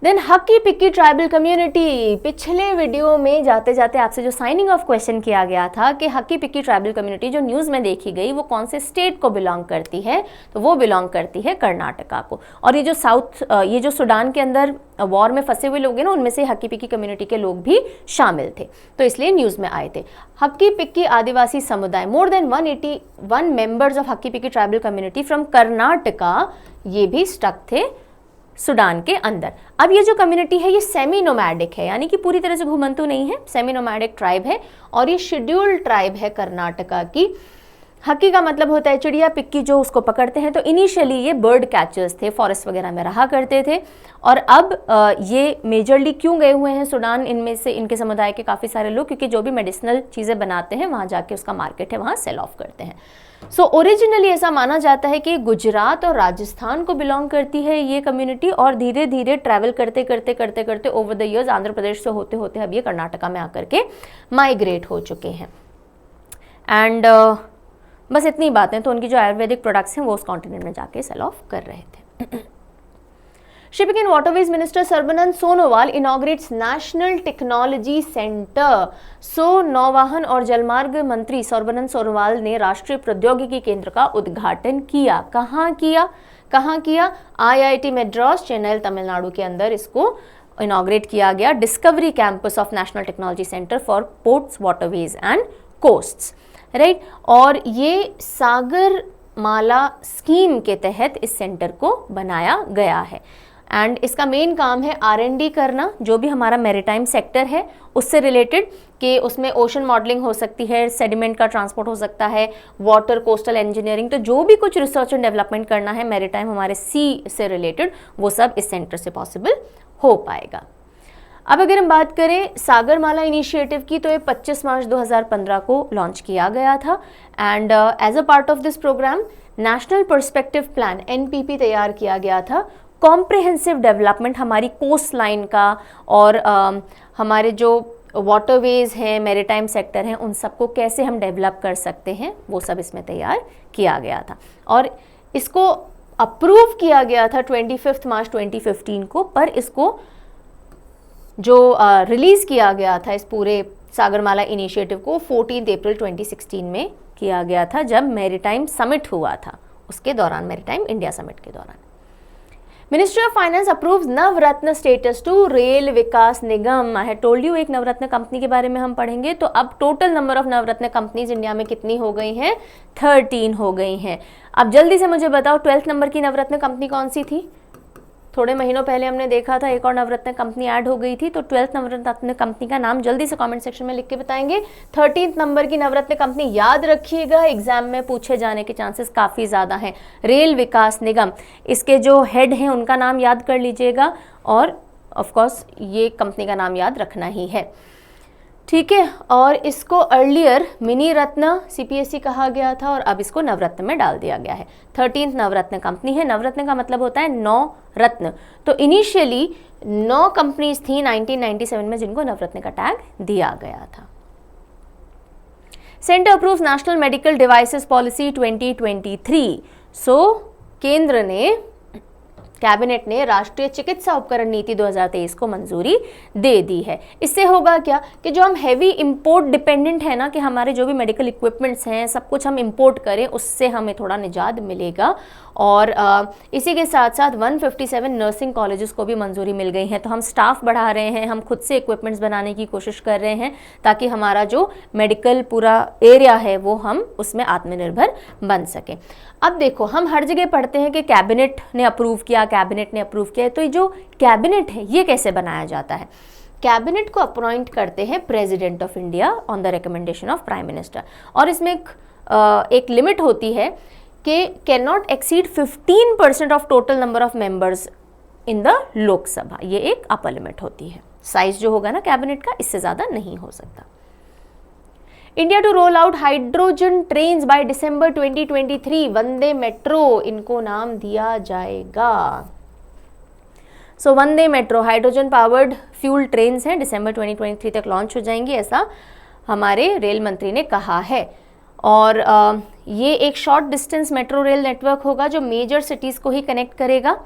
देन हक्की पिक्की ट्राइबल कम्युनिटी। पिछले वीडियो में जाते जाते आपसे जो साइनिंग ऑफ क्वेश्चन किया गया था कि हक्की पिक्की ट्राइबल कम्युनिटी जो न्यूज़ में देखी गई वो कौन से स्टेट को बिलोंग करती है, तो वो बिलोंग करती है कर्नाटका को। और ये जो सुडान के अंदर वॉर में फंसे हुए लोग हैं ना, उनमें से हक्की पिक्की कम्युनिटी के लोग भी शामिल थे, तो इसलिए न्यूज़ में आए थे। हक्की पिक्की आदिवासी समुदाय, more than 181 members of hockey पिक्की tribal community from Karnataka, ये भी स्टक थे सुडान के अंदर। अब ये जो कम्युनिटी है ये सेमी नोमैडिक है, यानी कि पूरी तरह से घुमंतु नहीं है, सेमी नोमैडिक ट्राइब है और ये शेड्यूल्ड ट्राइब है कर्नाटका की। हक्की का मतलब होता है चिड़िया, पिक्की जो उसको पकड़ते हैं। तो इनिशियली ये बर्ड कैचर्स थे, फॉरेस्ट वगैरह में रहा करते थे और अब ये मेजरली क्यों गए हुए हैं सुडान, इनमें से इनके समुदाय के काफ़ी सारे लोग, क्योंकि जो भी मेडिसिनल चीज़ें बनाते हैं वहाँ जाके उसका मार्केट है, वहाँ सेल ऑफ करते हैं। सो ओरिजिनली ऐसा माना जाता है कि गुजरात और राजस्थान को बिलोंग करती है ये कम्युनिटी और धीरे धीरे ट्रैवल करते करते over the years Andhra Pradesh से होते होते अब ये कर्नाटका में आकर के माइग्रेट हो चुके हैं। एंड बस इतनी बातें, तो उनकी जो आयुर्वेदिक प्रोडक्ट्स हैं वो उस कॉन्टिनेंट में जाके सेल ऑफ कर रहे थे। Shipping and waterways minister Sarbananda Sonowal inaugurates national technology centre. So नौवाहन और जलमार्ग मंत्री सर्बानंद सोनोवाल ने राष्ट्रीय प्रौद्योगिकी केंद्र का उद्घाटन किया। कहाँ किया? IIT मद्रास, चेन्नई, तमिलनाडु के अंदर इसको इनॉग्रेट किया गया। Discovery campus of national technology centre for ports, waterways and coasts, right. और ये सागर माला स्कीम के तहत इस सेंटर को बनाया गया है। एंड इसका मेन काम है R&D करना, जो भी हमारा मैरीटाइम सेक्टर है उससे रिलेटेड, कि उसमें ओशन मॉडलिंग हो सकती है, सेडिमेंट का ट्रांसपोर्ट हो सकता है, वाटर कोस्टल इंजीनियरिंग, तो जो भी कुछ रिसर्च एंड डेवलपमेंट करना है मैरीटाइम हमारे सी से रिलेटेड, वो सब इस सेंटर से पॉसिबल हो पाएगा। अब अगर हम बात करें सागरमाला इनिशिएटिव की, तो ये 25 मार्च 2015 को लॉन्च किया गया था and as a part of this programme national perspective plan NPP तैयार किया गया था। कॉम्प्रिहेंसिव डेवलपमेंट हमारी कोस्ट लाइन का और हमारे जो वाटरवेज हैं, मैरीटाइम सेक्टर हैं, उन सबको कैसे हम डेवलप कर सकते हैं, वो सब इसमें तैयार किया गया था और इसको अप्रूव किया गया था 25 मार्च 2015 को, पर इसको जो रिलीज़ किया गया था इस पूरे सागरमाला इनिशिएटिव को 14 अप्रैल 2016 में किया गया था, जब मैरीटाइम समिट हुआ था, उसके दौरान, मैरीटाइम इंडिया समिट के दौरान। Ministry of finance approves Navratna status to rail Vikas Nigam. I had told you एक नवरत्न कंपनी के बारे में हम पढ़ेंगे। तो अब total number of Navratna companies India में कितनी हो गई हैं? 13 हो गई हैं। अब जल्दी से मुझे बताओ 12th नंबर की नवरत्न कंपनी कौन सी थी? थोड़े महीनों पहले हमने देखा था एक और नवरत्न कंपनी ऐड हो गई थी, तो 12th नवरत्न कंपनी का नाम जल्दी से कमेंट सेक्शन में लिख के बताएंगे। 13th नंबर की नवरत्न कंपनी याद रखिएगा, एग्जाम में पूछे जाने के चांसेस काफ़ी ज़्यादा हैं। रेल विकास निगम, इसके जो हेड हैं उनका नाम याद कर लीजिएगा और ऑफ कोर्स ये कंपनी का नाम याद रखना ही है, ठीक है। और इसको अर्लियर मिनी रत्न CPSE कहा गया था और अब इसको नवरत्न में डाल दिया गया है। 13th नवरत्न कंपनी है। नवरत्न का मतलब होता है 9 रत्न। तो इनिशियली 9 कंपनीज थी 1997 में जिनको नवरत्न का टैग दिया गया था। Centre approves national medical devices policy 2023। सो केंद्र ने, कैबिनेट ने राष्ट्रीय चिकित्सा उपकरण नीति 2023 को मंजूरी दे दी है। इससे होगा क्या कि जो हम हैवी इंपोर्ट डिपेंडेंट है ना, कि हमारे जो भी मेडिकल इक्विपमेंट्स हैं सब कुछ हम इंपोर्ट करें, उससे हमें थोड़ा निजात मिलेगा। और इसी के साथ साथ 157 नर्सिंग कॉलेजेस को भी मंजूरी मिल गई है। तो हम स्टाफ बढ़ा रहे हैं, हम खुद से इक्विपमेंट्स बनाने की कोशिश कर रहे हैं ताकि हमारा जो मेडिकल पूरा एरिया है वो हम उसमें आत्मनिर्भर बन सकें। अब देखो, हम हर जगह पढ़ते हैं कि कैबिनेट ने अप्रूव किया, कैबिनेट ने अप्रूव किया। तो ये जो कैबिनेट है ये कैसे बनाया जाता है? कैबिनेट को अपॉइंट करते हैं president of India on the recommendation of prime minister. और इसमें एक लिमिट होती है कि can not exceed 15% of total number of members in the Lok Sabha. ये एक अपर लिमिट होती है। साइज जो होगा ना कैबिनेट का, इससे ज़्यादा नहीं हो सकता। India to roll out hydrogen trains by December 2023। Vande metro इनको नाम दिया जाएगा। So Vande metro hydrogen powered fuel trains हैं, दिसंबर 2023 तक लॉन्च हो जाएंगी, ऐसा हमारे रेल मंत्री ने कहा है। और ये एक short distance metro rail network होगा जो मेजर सिटीज़ को ही कनेक्ट करेगा,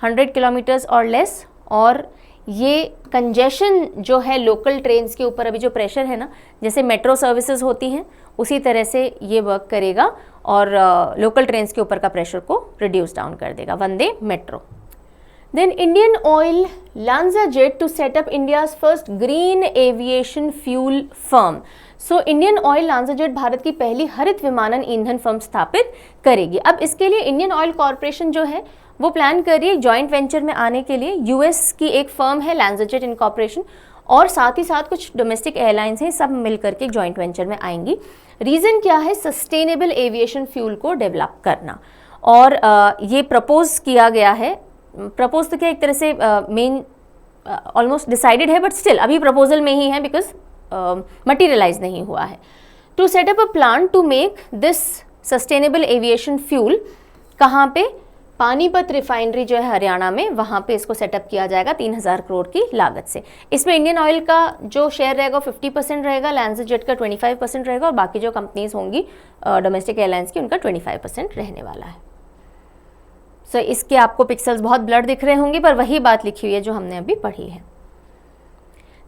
100 किलोमीटर्स और लेस। और ये कंजेशन जो है लोकल ट्रेन्स के ऊपर, अभी जो प्रेशर है ना, जैसे मेट्रो सर्विसेज होती हैं उसी तरह से ये वर्क करेगा और लोकल ट्रेन्स के ऊपर का प्रेशर को रिड्यूस डाउन कर देगा, वंदे metro. Then Indian Oil LanzaJet to set up India's first green aviation fuel firm. So Indian Oil LanzaJet Bharat की पहली हरित विमानन ईंधन फर्म स्थापित करेगी। अब इसके लिए इंडियन ऑयल कॉरपोरेशन जो है वो प्लान कर रही है जॉइंट वेंचर में आने के लिए। US की एक फर्म है LanzaJet इनकॉर्पोरेशन और साथ ही साथ कुछ डोमेस्टिक एयरलाइंस हैं, सब मिल करके जॉइंट वेंचर में आएंगी। रीज़न क्या है? सस्टेनेबल एविएशन फ्यूल को डेवलप करना। और ये प्रपोज किया गया है। प्रपोज तो क्या, एक तरह से मेन ऑलमोस्ट डिसाइडेड है, बट स्टिल अभी प्रपोजल में ही है बिकॉज मटीरियलाइज नहीं हुआ है। To setup a plan to make this sustainable aviation fuel, कहाँ पे? पानीपत रिफाइनरी जो है हरियाणा में, वहाँ पे इसको सेटअप किया जाएगा 3000 करोड़ की लागत से। इसमें इंडियन ऑयल का जो शेयर रहेगा 50% रहेगा, LanzaJet का 25% रहेगा और बाकी जो कंपनीज होंगी डोमेस्टिक एयरलाइंस की, उनका 25% रहने वाला है। सो इसके आपको पिक्सल्स बहुत ब्लर दिख रहे होंगे, पर वही बात लिखी हुई है जो हमने अभी पढ़ी है।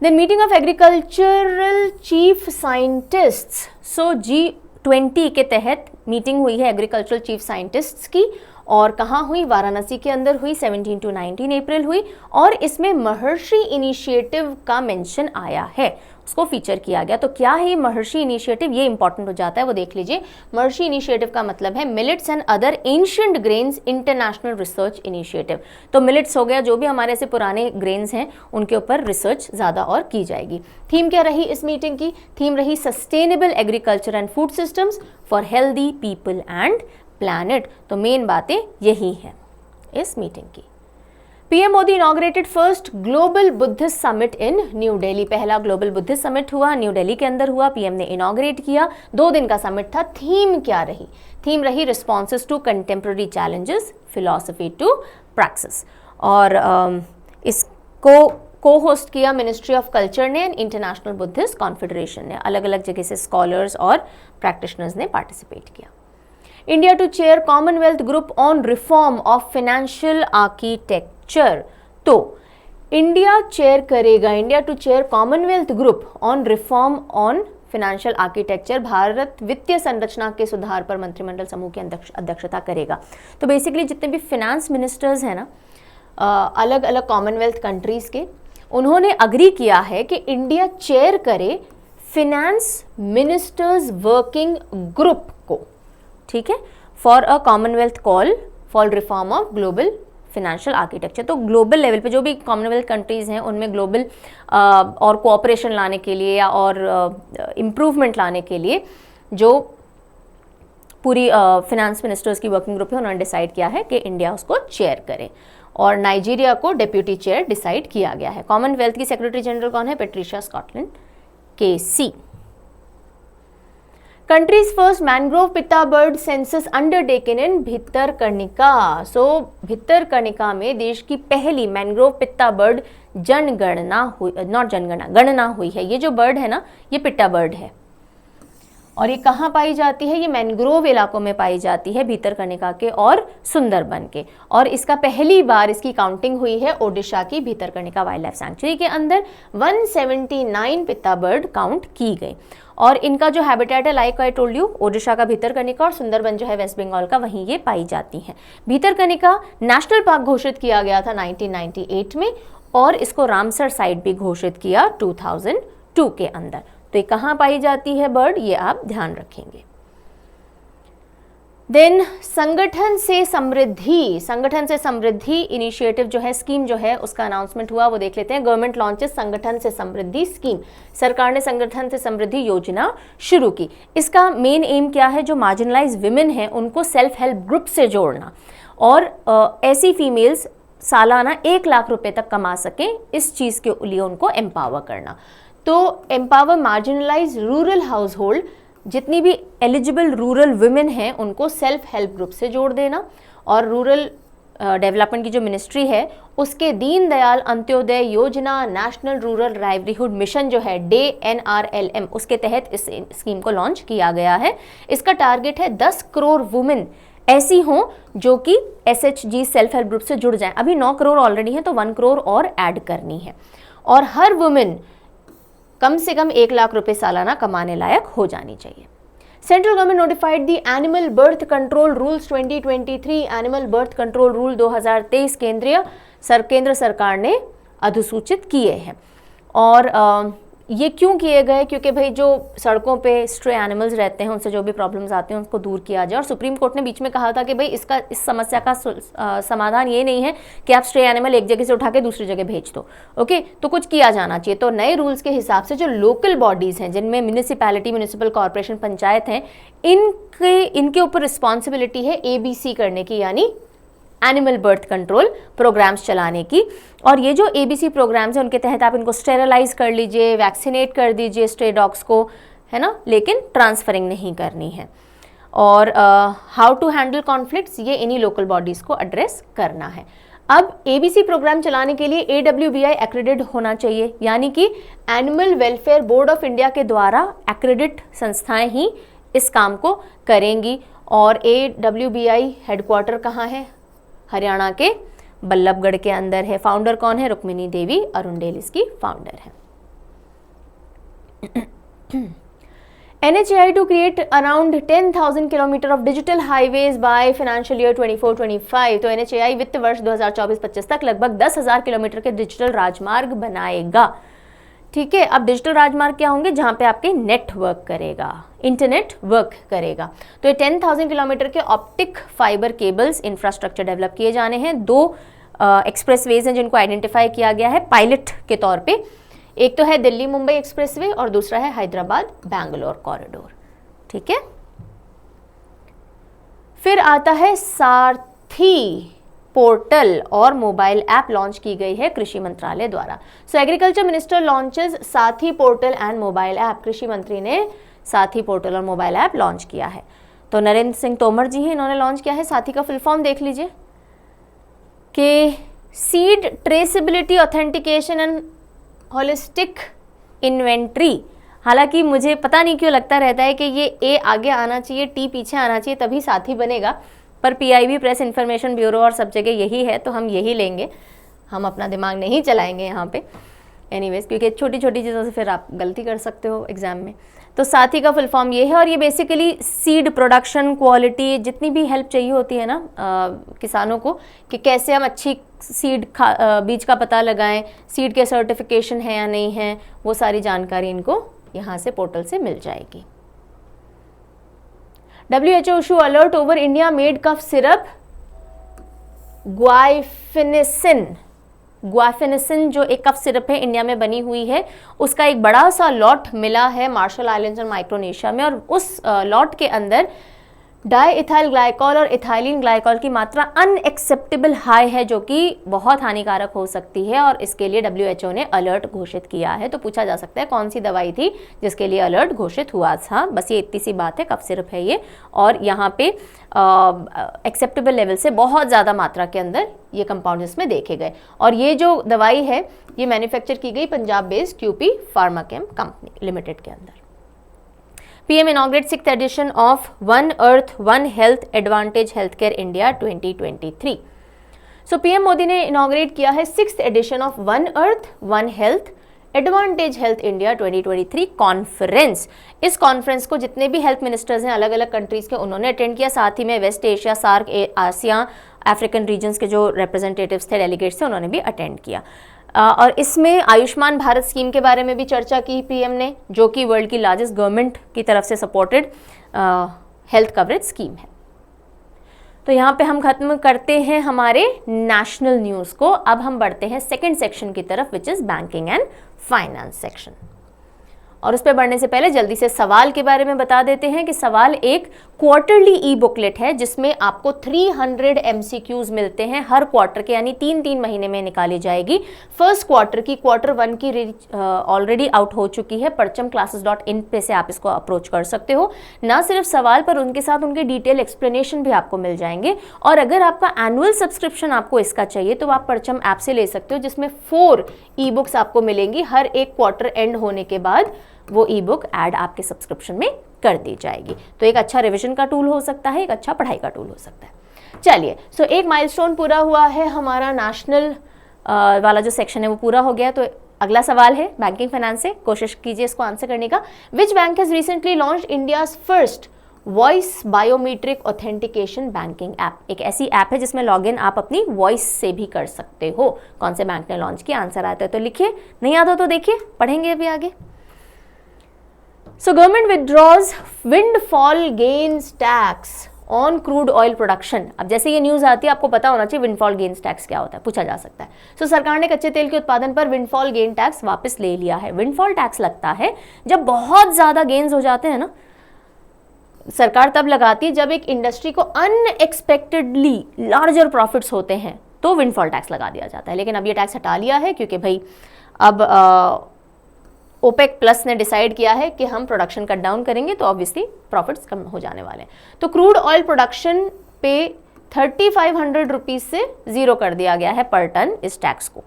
Then meeting of agricultural chief scientists. So G20 के तहत मीटिंग हुई है एग्रीकल्चरल चीफ साइंटिस्ट्स की और कहाँ हुई, वाराणसी के अंदर हुई, 17 to 19 अप्रैल हुई। और इसमें महर्षि इनिशिएटिव का मेंशन आया है, उसको फीचर किया गया। तो क्या है ये महर्षि इनिशिएटिव, ये इंपॉर्टेंट हो जाता है, वो देख लीजिए। महर्षि इनिशिएटिव का मतलब है millets and other ancient grains international research initiative. तो मिलेट्स हो गया, जो भी हमारे ऐसे पुराने ग्रेन्स हैं उनके ऊपर रिसर्च ज़्यादा और की जाएगी। थीम क्या रही इस मीटिंग की, थीम रही sustainable agriculture and food systems for healthy people and planet. तो मेन बातें यही हैं इस मीटिंग की। PM Modi inaugurated first global Buddhist summit in new Delhi. पहला ग्लोबल बुद्धिस्ट समिट हुआ, न्यू दिल्ली के अंदर हुआ, पीएम ने इनॉग्रेट किया। 2 दिन का समिट था। थीम क्या रही, थीम रही responses to contemporary challenges, philosophy to practice. और इसको को होस्ट किया मिनिस्ट्री ऑफ कल्चर ने एंड इंटरनेशनल बुद्धिस्ट कॉन्फेडरेशन ने। अलग अलग जगह से स्कॉलर्स और प्रैक्टिशनर्स ने पार्टिसिपेट किया। India to chair Commonwealth group on reform of financial architecture. तो इंडिया चेयर करेगा, India to chair Commonwealth group on reform on financial architecture, Bharat वित्तीय संरचना के सुधार पर मंत्रिमंडल समूह की अध्यक्षता करेगा। तो बेसिकली जितने भी फाइनेंस मिनिस्टर्स हैं ना अलग अलग कॉमनवेल्थ कंट्रीज के, उन्होंने अग्री किया है कि इंडिया चेयर करे फाइनेंस मिनिस्टर्स वर्किंग ग्रुप को, ठीक है, for a Commonwealth call for reform of global financial architecture. तो ग्लोबल लेवल पे जो भी कॉमनवेल्थ कंट्रीज हैं उनमें ग्लोबल और कोऑपरेशन लाने के लिए या और इम्प्रूवमेंट लाने के लिए जो पूरी फाइनेंस मिनिस्टर्स की वर्किंग ग्रुप है उन्होंने डिसाइड किया है कि इंडिया उसको चेयर करे। और नाइजीरिया को डेप्यूटी चेयर डिसाइड किया गया है। कॉमनवेल्थ की सेक्रेटरी जनरल कौन है, Patricia Scotland KC. Country's first mangrove pitta bird census undertaken in Bhitarkanika. So Bhitarkanika में देश की पहली मैंग्रोव पित्ता बर्ड जनगणना हुई, नॉट जनगणना, गणना हुई है। ये जो बर्ड है ना ये पिट्टा बर्ड है और ये कहाँ पाई जाती है, ये मैंग्रोव इलाकों में पाई जाती है, भितरकनिका के और सुंदरबन के। और इसका पहली बार इसकी काउंटिंग हुई है ओडिशा की भितरकनिका वाइल्ड लाइफ सैंक्चुरी के अंदर। 179 पित्ता बर्ड काउंट की गई और इनका जो हैबिटेट है like I told you, Odisha का भितरकनिका और सुंदरबन जो है वेस्ट बंगाल का, वहीं ये पाई जाती हैं। भितरकनिका नेशनल पार्क घोषित किया गया था 1998 में और इसको रामसर साइट भी घोषित किया 2002 के अंदर। तो ये कहाँ पाई जाती है बर्ड, ये आप ध्यान रखेंगे। देन संगठन से समृद्धि इनिशिएटिव जो है, स्कीम जो है, उसका अनाउंसमेंट हुआ, वो देख लेते हैं। गवर्नमेंट लॉन्चेस संगठन से समृद्धि स्कीम। सरकार ने संगठन से समृद्धि योजना शुरू की। इसका मेन एम क्या है, जो मार्जिनलाइज विमेन है उनको सेल्फ हेल्प ग्रुप से जोड़ना और ऐसी फीमेल्स सालाना 1 लाख रुपए तक कमा सकें, इस चीज के लिए उनको एम्पावर करना। तो empower marginalise rural household, जितनी भी एलिजिबल रूरल वुमेन हैं उनको सेल्फ हेल्प ग्रुप से जोड़ देना। और रूरल डेवलपमेंट की जो मिनिस्ट्री है उसके दीनदयाल अंत्योदय योजना नेशनल रूरल लाइवलीहुड मिशन जो है NRLM, उसके तहत इस स्कीम को लॉन्च किया गया है। इसका टारगेट है 10 करोड़ वुमेन ऐसी हों जो कि SHG सेल्फ हेल्प ग्रुप से जुड़ जाएं। अभी 9 करोड़ ऑलरेडी हैं तो 1 करोड़ और ऐड करनी है और हर वुमेन कम से कम 1 लाख रुपए सालाना कमाने लायक हो जानी चाहिए। Central government notified the animal birth control rules 2023। Animal birth control rule 2023 केंद्र सरकार ने अधिसूचित किए हैं। और ये क्यों किए गए, क्योंकि भाई जो सड़कों पे स्ट्रे एनिमल्स रहते हैं उनसे जो भी प्रॉब्लम्स आती हैं उनको दूर किया जाए। और सुप्रीम कोर्ट ने बीच में कहा था कि भाई इस समस्या का समाधान ये नहीं है कि आप स्ट्रे एनिमल एक जगह से उठा के दूसरी जगह भेज दो, ओके, तो कुछ किया जाना चाहिए। तो नए रूल्स के हिसाब से जो लोकल बॉडीज हैं जिनमें म्यूनिसिपैलिटी, म्यूनिसिपल कॉर्पोरेशन, पंचायत हैं, इनके ऊपर रिस्पॉन्सिबिलिटी है ABC करने की, यानी एनिमल बर्थ कंट्रोल प्रोग्राम्स चलाने की। और ये जो ABC प्रोग्राम्स हैं उनके तहत आप इनको स्टेरलाइज कर लीजिए, वैक्सीनेट कर दीजिए स्ट्रे डॉग्स को, है ना, लेकिन ट्रांसफरिंग नहीं करनी है। और हाउ टू हैंडल कॉन्फ्लिक्ट्स, ये इन्हीं लोकल बॉडीज़ को एड्रेस करना है। अब ABC प्रोग्राम चलाने के लिए AWBI एक्रेडिट होना चाहिए, यानी कि animal welfare board of India के द्वारा एक्रेडिट संस्थाएं ही इस काम को करेंगी। और AWBI हेडक्वार्टर कहाँ है, हरियाणा के बल्लभगढ़ के अंदर है। फाउंडर कौन है, रुक्मिणी देवी अरुंडेल इसकी फाउंडर है। NHAI to create around 10,000 kilometre of digital highways by financial year 24-25। तो NHAI वित्त वर्ष 2024-25 तक लगभग 10,000 किलोमीटर के डिजिटल राजमार्ग बनाएगा। ठीक है, अब डिजिटल राजमार्ग क्या होंगे? जहां पे आपके नेटवर्क करेगा, इंटरनेट वर्क करेगा। तो ये 10,000 किलोमीटर के optic fibre cables infrastructure develop किए जाने हैं। 2 एक्सप्रेसवेज हैं जिनको आइडेंटिफाई किया गया है पायलट के तौर पे। एक तो है दिल्ली मुंबई एक्सप्रेसवे और दूसरा है हैदराबाद बैंगलोर कॉरिडोर। ठीक है, फिर आता है सारथी पोर्टल और मोबाइल ऐप लॉन्च की गई है कृषि मंत्रालय द्वारा। सो agriculture minister launches Sarathi portal and mobile app. कृषि मंत्री ने सारथी पोर्टल और मोबाइल ऐप लॉन्च किया है। तो नरेंद्र सिंह तोमर जी हैं, इन्होंने लॉन्च किया है। सारथी का फुल फॉर्म देख लीजिए कि seed traceability authentication and holistic inventory. हालांकि मुझे पता नहीं क्यों लगता रहता है कि ये ए आगे आना चाहिए, टी पीछे आना चाहिए, तभी साथी बनेगा, पर PIB प्रेस इन्फॉर्मेशन ब्यूरो और सब जगह यही है, तो हम यही लेंगे, हम अपना दिमाग नहीं चलाएंगे यहाँ पे। एनीवेज, क्योंकि छोटी छोटी चीज़ों से फिर आप गलती कर सकते हो एग्जाम में। तो साथी का फुल फॉर्म ये है, और ये बेसिकली सीड प्रोडक्शन, क्वालिटी, जितनी भी हेल्प चाहिए होती है ना किसानों को कि कैसे हम अच्छी सीड बीज का पता लगाएं, सीड के सर्टिफिकेशन है या नहीं है, वो सारी जानकारी इनको यहाँ से पोर्टल से मिल जाएगी। WHO issue alert over India made cough syrup ग्वाफेनिसिन जो एक कफ सिरप है इंडिया में बनी हुई है, उसका एक बड़ा सा लॉट मिला है मार्शल आइलैंड्स और माइक्रोनेशिया में, और उस लॉट के अंदर डाईइथाइल ग्लाइकॉल और इथाइलिन ग्लाइकॉल की मात्रा अनएक्सेप्टेबल हाई है, जो कि बहुत हानिकारक हो सकती है, और इसके लिए WHO ने अलर्ट घोषित किया है। तो पूछा जा सकता है कौन सी दवाई थी जिसके लिए अलर्ट घोषित हुआ था। बस ये इतनी सी बात है, कफ सिरप है ये, और यहाँ पे एक्सेप्टेबल लेवल से बहुत ज़्यादा मात्रा के अंदर ये कंपाउंड इसमें देखे गए। और ये जो दवाई है ये मैन्युफैक्चर की गई Punjab based QP Pharmachem company limited के अंदर। PM inaugurates 6th edition of One Earth One Health Advantage Healthcare India 2023। So PM Modi ने इनॉग्रेट किया है 6th edition of One Earth One Health Advantage Health India 2023 conference. इस conference को जितने भी health ministers हैं अलग अलग कंट्रीज के, उन्होंने अटेंड किया। साथ ही में वेस्ट एशिया, सार्क, आसिया, अफ्रीकन रीजन्स के जो रिप्रेजेंटेटिव्स थे, डेलीगेट्स थे, उन्होंने भी अटेंड किया। और इसमें आयुष्मान भारत स्कीम के बारे में भी चर्चा की PM ने, जो कि वर्ल्ड की लार्जेस्ट गवर्नमेंट की तरफ से सपोर्टेड हेल्थ कवरेज स्कीम है। तो यहाँ पे हम खत्म करते हैं हमारे नेशनल न्यूज़ को। अब हम बढ़ते हैं सेकंड सेक्शन की तरफ, which is banking and finance section. और उस पर बढ़ने से पहले जल्दी से सवाल के बारे में बता देते हैं कि सवाल एक क्वार्टरली ई बुकलेट है जिसमें आपको 300 MCQs मिलते हैं हर क्वार्टर के, यानी 3-3 महीने में निकाली जाएगी। फर्स्ट क्वार्टर की Q1 की ऑलरेडी आउट हो चुकी है। parchamclasses.in पे से आप इसको अप्रोच कर सकते हो। ना सिर्फ सवाल पर उनके साथ उनके डिटेल एक्सप्लेनेशन भी आपको मिल जाएंगे। और अगर आपका एनुअल सब्सक्रिप्शन आपको इसका चाहिए तो आप परचम ऐप से ले सकते हो, जिसमें 4 ई-बुक्स आपको मिलेंगी। हर एक क्वार्टर एंड होने के बाद वो ई बुक ऐड आपके सब्सक्रिप्शन में कर दी जाएगी। तो एक अच्छा रिवीजन का टूल हो सकता है, एक अच्छा पढ़ाई का टूल हो सकता है। चलिए, सो एक माइलस्टोन पूरा हुआ है, हमारा नेशनल वाला जो सेक्शन है वो पूरा हो गया। तो अगला सवाल है बैंकिंग फाइनेंस से, कोशिश कीजिए इसको आंसर करने का। Which bank has recently launched India's first voice biometric authentication banking app. एक ऐसी ऐप है जिसमें लॉगिन आप अपनी वॉइस से भी कर सकते हो। कौन से बैंक ने लॉन्च किया? आंसर आता है तो लिखिए, नहीं आता तो देखिए, पढ़ेंगे अभी आगे। So government withdraws windfall gains tax on crude oil production। अब जैसे ये न्यूज़ आती है आपको पता होना चाहिए windfall gains tax क्या होता है, पूछा जा सकता है। So सरकार ने कच्चे तेल के उत्पादन पर windfall gain tax वापस ले लिया है। windfall tax लगता है जब बहुत ज़्यादा गेन्स हो जाते हैं ना, सरकार तब लगाती है जब एक इंडस्ट्री को अनएक्सपेक्टेडली लार्जर प्रॉफिट्स होते हैं, तो windfall tax लगा दिया जाता है। लेकिन अब ये टैक्स हटा लिया है क्योंकि भाई अब ओपेक प्लस ने डिसाइड किया है कि हम प्रोडक्शन कट डाउन करेंगे, तो ऑब्वियसली प्रॉफिट्स कम हो जाने वाले हैं। तो क्रूड ऑयल प्रोडक्शन पे 3500 रुपीज़ से 0 कर दिया गया है पर टन इस टैक्स को,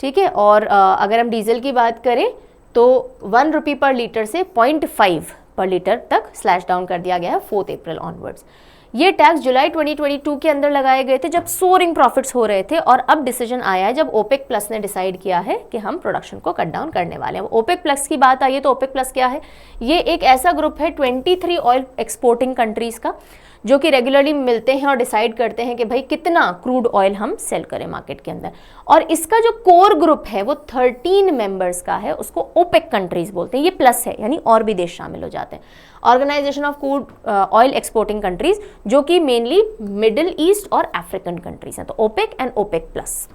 ठीक है। और अगर हम डीजल की बात करें तो 1 रुपये पर लीटर से 0.5 पर लीटर तक स्लैश डाउन कर दिया गया है 4 अप्रैल ऑनवर्ड्स। ये टैक्स जुलाई 2022 के अंदर लगाए गए थे जब सोरिंग प्रॉफिट्स हो रहे थे, और अब डिसीजन आया है जब ओपेक प्लस ने डिसाइड किया है कि हम प्रोडक्शन को कट डाउन करने वाले हैं। ओपेक प्लस की बात आई है तो ओपेक प्लस क्या है? ये एक ऐसा ग्रुप है 23 ऑयल एक्सपोर्टिंग कंट्रीज का जो कि रेगुलरली मिलते हैं और डिसाइड करते हैं कि भाई कितना क्रूड ऑयल हम सेल करें मार्केट के अंदर। और इसका जो कोर ग्रुप है वो 13 मेंबर्स का है, उसको ओपेक कंट्रीज बोलते हैं। ये प्लस है यानी और भी देश शामिल हो जाते हैं। Organisation of crude oil exporting countries, जो कि मेनली मिडिल ईस्ट और अफ्रीकन कंट्रीज हैं, तो OPEC and OPEC plus.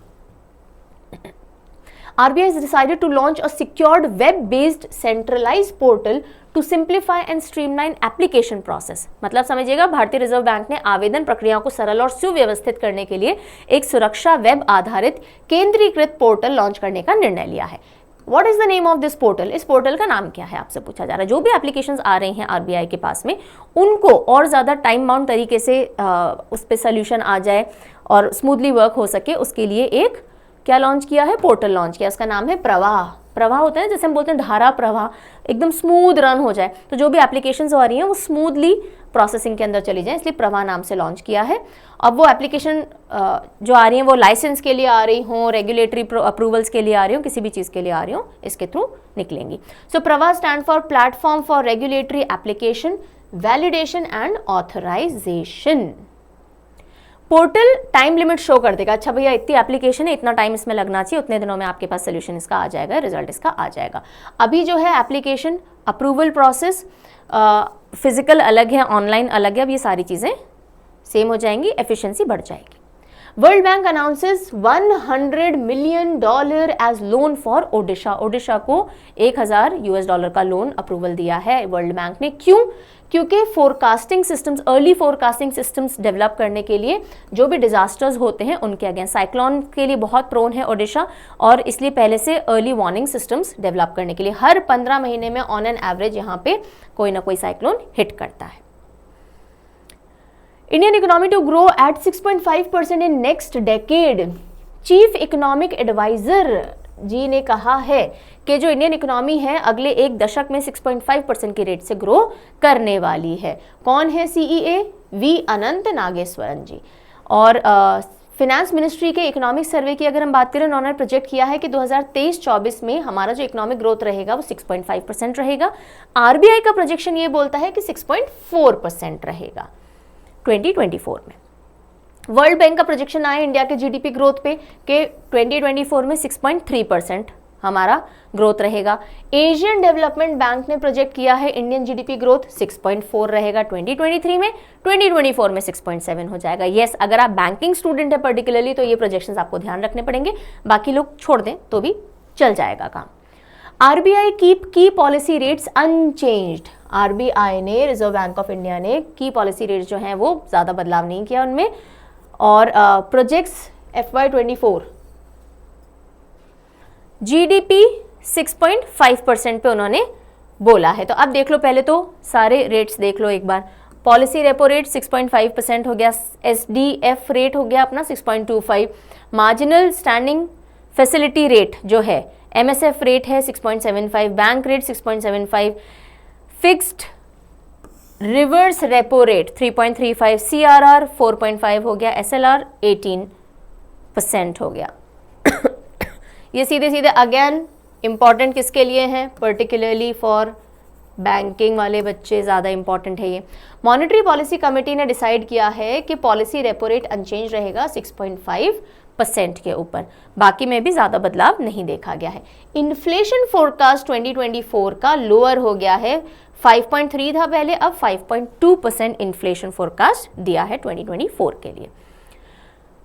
RBI has decided to launch a secured web-based centralized portal to simplify and streamline application process। मतलब समझिएगा, भारतीय reserve bank ने आवेदन प्रक्रियाओं को सरल और सुव्यवस्थित करने के लिए एक सुरक्षा वेब आधारित केंद्रीकृत पोर्टल लॉन्च करने का निर्णय लिया है। What is the name of this portal? इस पोर्टल का नाम क्या है आपसे पूछा जा रहा है। जो भी एप्लीकेशंस आ रही हैं RBI के पास में, उनको और ज़्यादा टाइम बाउंड तरीके से उस पर सोल्यूशन आ जाए और स्मूथली वर्क हो सके, उसके लिए एक क्या लॉन्च किया है? पोर्टल लॉन्च किया। उसका नाम है प्रवाह। प्रवाह होता है जैसे हम बोलते हैं धारा प्रवाह, एकदम स्मूथ रन हो जाए, तो जो भी एप्लीकेशंस आ रही हैं वो स्मूथली प्रोसेसिंग के अंदर चली जाए, इसलिए प्रवाह नाम से लॉन्च किया है। अब वो एप्लीकेशन जो आ रही हैं वो लाइसेंस के लिए आ रही हों, रेगुलेटरी अप्रूवल्स के लिए आ रही हों, किसी भी चीज़ के लिए आ रही हों, इसके थ्रू निकलेंगी। So Pravah stand for platform for regulatory application validation and authorisation. Portal time limit show कर देगा, अच्छा भैया इतनी एप्लीकेशन है, इतना टाइम इसमें लगना चाहिए, उतने दिनों में आपके पास सोल्यूशन इसका आ जाएगा, रिजल्ट इसका आ जाएगा। अभी जो है एप्लीकेशन अप्रूवल प्रोसेस फिजिकल अलग है, ऑनलाइन अलग है, अब ये सारी चीज़ें सेम हो जाएंगी, एफिशिएंसी बढ़ जाएगी। World bank announces $100 million as loan for Odisha. Odisha को $1000 का लोन अप्रूवल दिया है वर्ल्ड बैंक ने। क्यों? क्योंकि forecasting systems, early forecasting systems develop करने के लिए, जो भी डिजास्टर्स होते हैं उनके अगेंस्ट, साइक्लोन के लिए बहुत प्रोन है ओडिशा, और इसलिए पहले से अर्ली वार्निंग सिस्टम्स डेवलप करने के लिए हर 15 महीने में ऑन एन एवरेज यहाँ पे कोई ना कोई साइक्लोन हिट करता है। Indian economy to grow at 6.5% in next decade। Chief economic adviser ji ने कहा है कि जो इंडियन इकोनॉमी है अगले एक दशक में 6.5% के रेट से ग्रो करने वाली है। कौन है CEA? वी अनंत नागेश्वरन जी। और फिनेंस मिनिस्ट्री के इकोनॉमिक सर्वे की अगर हम बात करें, उन्होंने प्रोजेक्ट किया है कि 2023-24 में हमारा जो इकोनॉमिक ग्रोथ रहेगा वो 6.5% रहेगा। RBI का प्रोजेक्शन ये बोलता है कि 6.4% रहेगा 2024 में। वर्ल्ड बैंक का प्रोजेक्शन आया इंडिया के जीडीपी ग्रोथ पे कि 2024 में 6.3% हमारा ग्रोथ रहेगा। एशियन डेवलपमेंट बैंक ने प्रोजेक्ट किया है इंडियन जीडीपी ग्रोथ 6.4 रहेगा 2023 में, 2024 में 6.7 हो जाएगा। यस, अगर आप बैंकिंग स्टूडेंट है पर्टिकुलरली तो ये प्रोजेक्शंस आपको ध्यान रखने पड़ेंगे, बाकी लोग छोड़ दें तो भी चल जाएगा काम। RBI कीप की पॉलिसी रेट्स अनचेंज्ड। RBI ने, रिजर्व बैंक ऑफ इंडिया ने की पॉलिसी रेट्स जो हैं वो ज़्यादा बदलाव नहीं किया उनमें, और प्रोजेक्ट्स FY24 GDP 6.5% पे उन्होंने बोला है। तो अब देख लो, पहले तो सारे रेट्स देख लो एक बार। पॉलिसी रेपो रेट 6.5% हो गया, SDF रेट हो गया अपना 6.25, मार्जिनल स्टैंडिंग फैसिलिटी रेट जो है MSF रेट है 6.75, bank rate 6.75, fixed reverse repo rate 3.35, CRR 4.5 हो गया, SLR 18% हो गया। ये सीधे सीधे अगेन इंपॉर्टेंट किसके लिए हैं? पर्टिकुलरली फॉर बैंकिंग वाले बच्चे ज़्यादा इंपॉर्टेंट है ये। मॉनेटरी पॉलिसी कमेटी ने डिसाइड किया है कि पॉलिसी रेपो रेट अनचेंज रहेगा 6.5% के ऊपर, बाकी में भी ज़्यादा बदलाव नहीं देखा गया है। इन्फ्लेशन फोरकास्ट 2024 का लोअर हो गया है, 5.3 था पहले, अब 5.2% इन्फ्लेशन फोरकास्ट दिया है 2024 के लिए।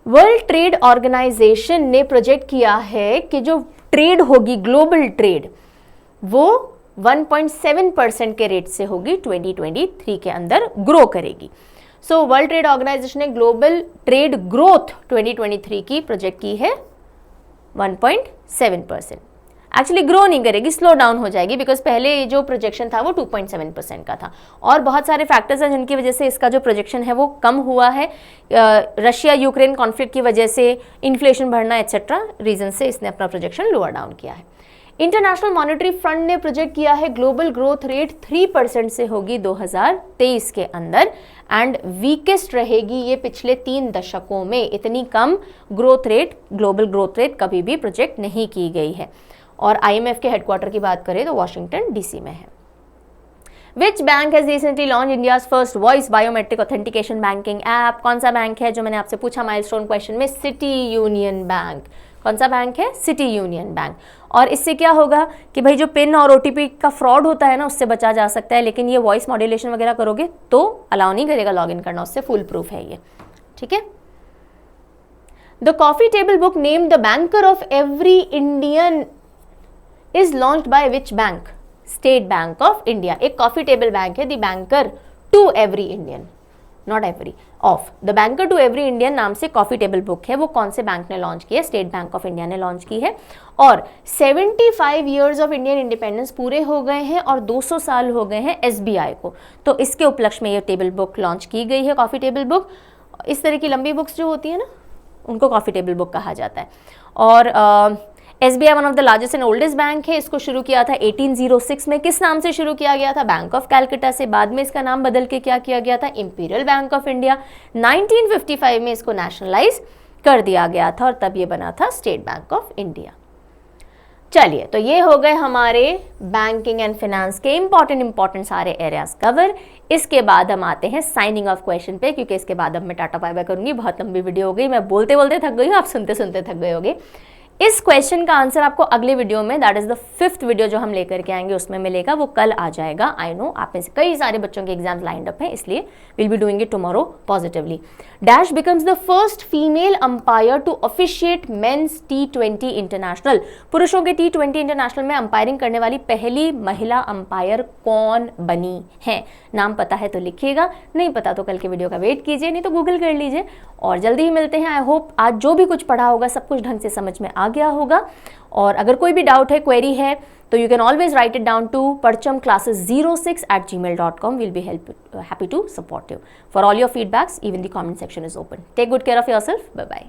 वर्ल्ड ट्रेड ऑर्गेनाइजेशन ने प्रोजेक्ट किया है कि जो ट्रेड होगी, ग्लोबल ट्रेड, वो 1.7% के रेट से होगी 2023 के अंदर ग्रो करेगी। सो वर्ल्ड ट्रेड ऑर्गेनाइजेशन ने ग्लोबल ट्रेड ग्रोथ 2023 की प्रोजेक्ट की है 1.7%। एक्चुअली ग्रो नहीं करेगी, स्लो डाउन हो जाएगी, बिकॉज पहले जो प्रोजेक्शन था वो 2.7% का था, और बहुत सारे फैक्टर्स हैं जिनकी वजह से इसका जो प्रोजेक्शन है वो कम हुआ है। रशिया यूक्रेन कॉन्फ्लिक्ट की वजह से, इन्फ्लेशन बढ़ना एट्सेट्रा रीजन से इसने अपना प्रोजेक्शन लोअर डाउन किया है। इंटरनेशनल मॉनेटरी फंड ने प्रोजेक्ट किया है ग्लोबल ग्रोथ रेट 3% से होगी 2023 के अंदर एंड वीकेस्ट रहेगी ये पिछले 3 दशकों में। इतनी कम growth rate, global growth rate कभी भी प्रोजेक्ट नहीं की गई है। और IMF के हेडक्वार्टर की बात करें तो वॉशिंगटन DC में है। Which bank has recently launched India's first voice biometric authentication banking app? कौन सा बैंक है जो मैंने आपसे पूछा माइलस्टोन क्वेश्चन में? City union bank. कौन सा बैंक है? City union bank. और इससे क्या होगा कि भाई जो पिन और OTP का फ्रॉड होता है ना, उससे बचा जा सकता है, लेकिन ये वॉइस मॉड्यूलेशन वगैरह करोगे तो अलाउ नहीं करेगा लॉगिन करना, उससे फुल प्रूफ है ये। ठीक है। The coffee table book name the banker of every Indian is launched by which bank? State Bank of India. एक कॉफी टेबल बैंक है, the banker to every Indian, not every, of the banker to every Indian नाम से coffee table book है। वो कौन से bank ने launch की है? स्टेट बैंक ऑफ इंडिया ने लॉन्च की है। और 75 ईयर्स ऑफ इंडियन इंडिपेंडेंस पूरे हो गए हैं और 200 साल हो गए हैं SBI को, तो इसके उपलक्ष्य में ये टेबल बुक लॉन्च की गई है, कॉफी टेबल बुक। इस तरह की लंबी बुक्स जो होती है ना, उनको कॉफी टेबल बुक कहा जाता है। और SBI one of the largest and oldest bank है। इसको शुरू किया था 1806 में। किस नाम से शुरू किया गया था? बैंक ऑफ कैलकटा से। बाद में इसका नाम बदल के क्या किया गया था? Imperial bank of India. 1955 में इसको नेशनलाइज कर दिया गया था और तब ये बना था स्टेट बैंक ऑफ इंडिया। चलिए, तो ये हो गए हमारे बैंकिंग एंड फाइनेंस के इंपॉर्टेंट सारे एरियाज कवर। इसके बाद हम आते हैं साइनिंग ऑफ क्वेश्चन पे, क्योंकि इसके बाद अब मैं टाटा बाय बाय करूंगी। बहुत लंबी वीडियो हो गई, मैं बोलते बोलते थक गई हूँ, आप सुनते सुनते थक गए होगे। इस क्वेश्चन का आंसर आपको अगले वीडियो में, that is the 5th video जो हम लेकर के आएंगे, उसमें मिलेगा। वो कल आ जाएगा। आई नो आप में से कई सारे बच्चों के एग्जाम्स लाइंड अप हैं, इसलिए will be doing it tomorrow positively. Dash becomes the first female umpire to officiate men's T20 international. पुरुषों के T20 इंटरनेशनल में अंपायरिंग करने वाली पहली महिला अंपायर कौन बनी है? नाम पता है तो लिखिएगा, नहीं पता तो कल के वीडियो का वेट कीजिए, नहीं तो गूगल कर लीजिए। और जल्दी ही मिलते हैं। आई होप आज जो भी कुछ पढ़ा होगा सब कुछ ढंग से समझ में आ गया होगा। और अगर कोई भी डाउट है, क्वेरी है, तो you can always write it down to parchamclasses06@gmail.com. We'll be happy to support you. For all your feedbacks, even the comment section is open. Take good care of yourself. Bye bye.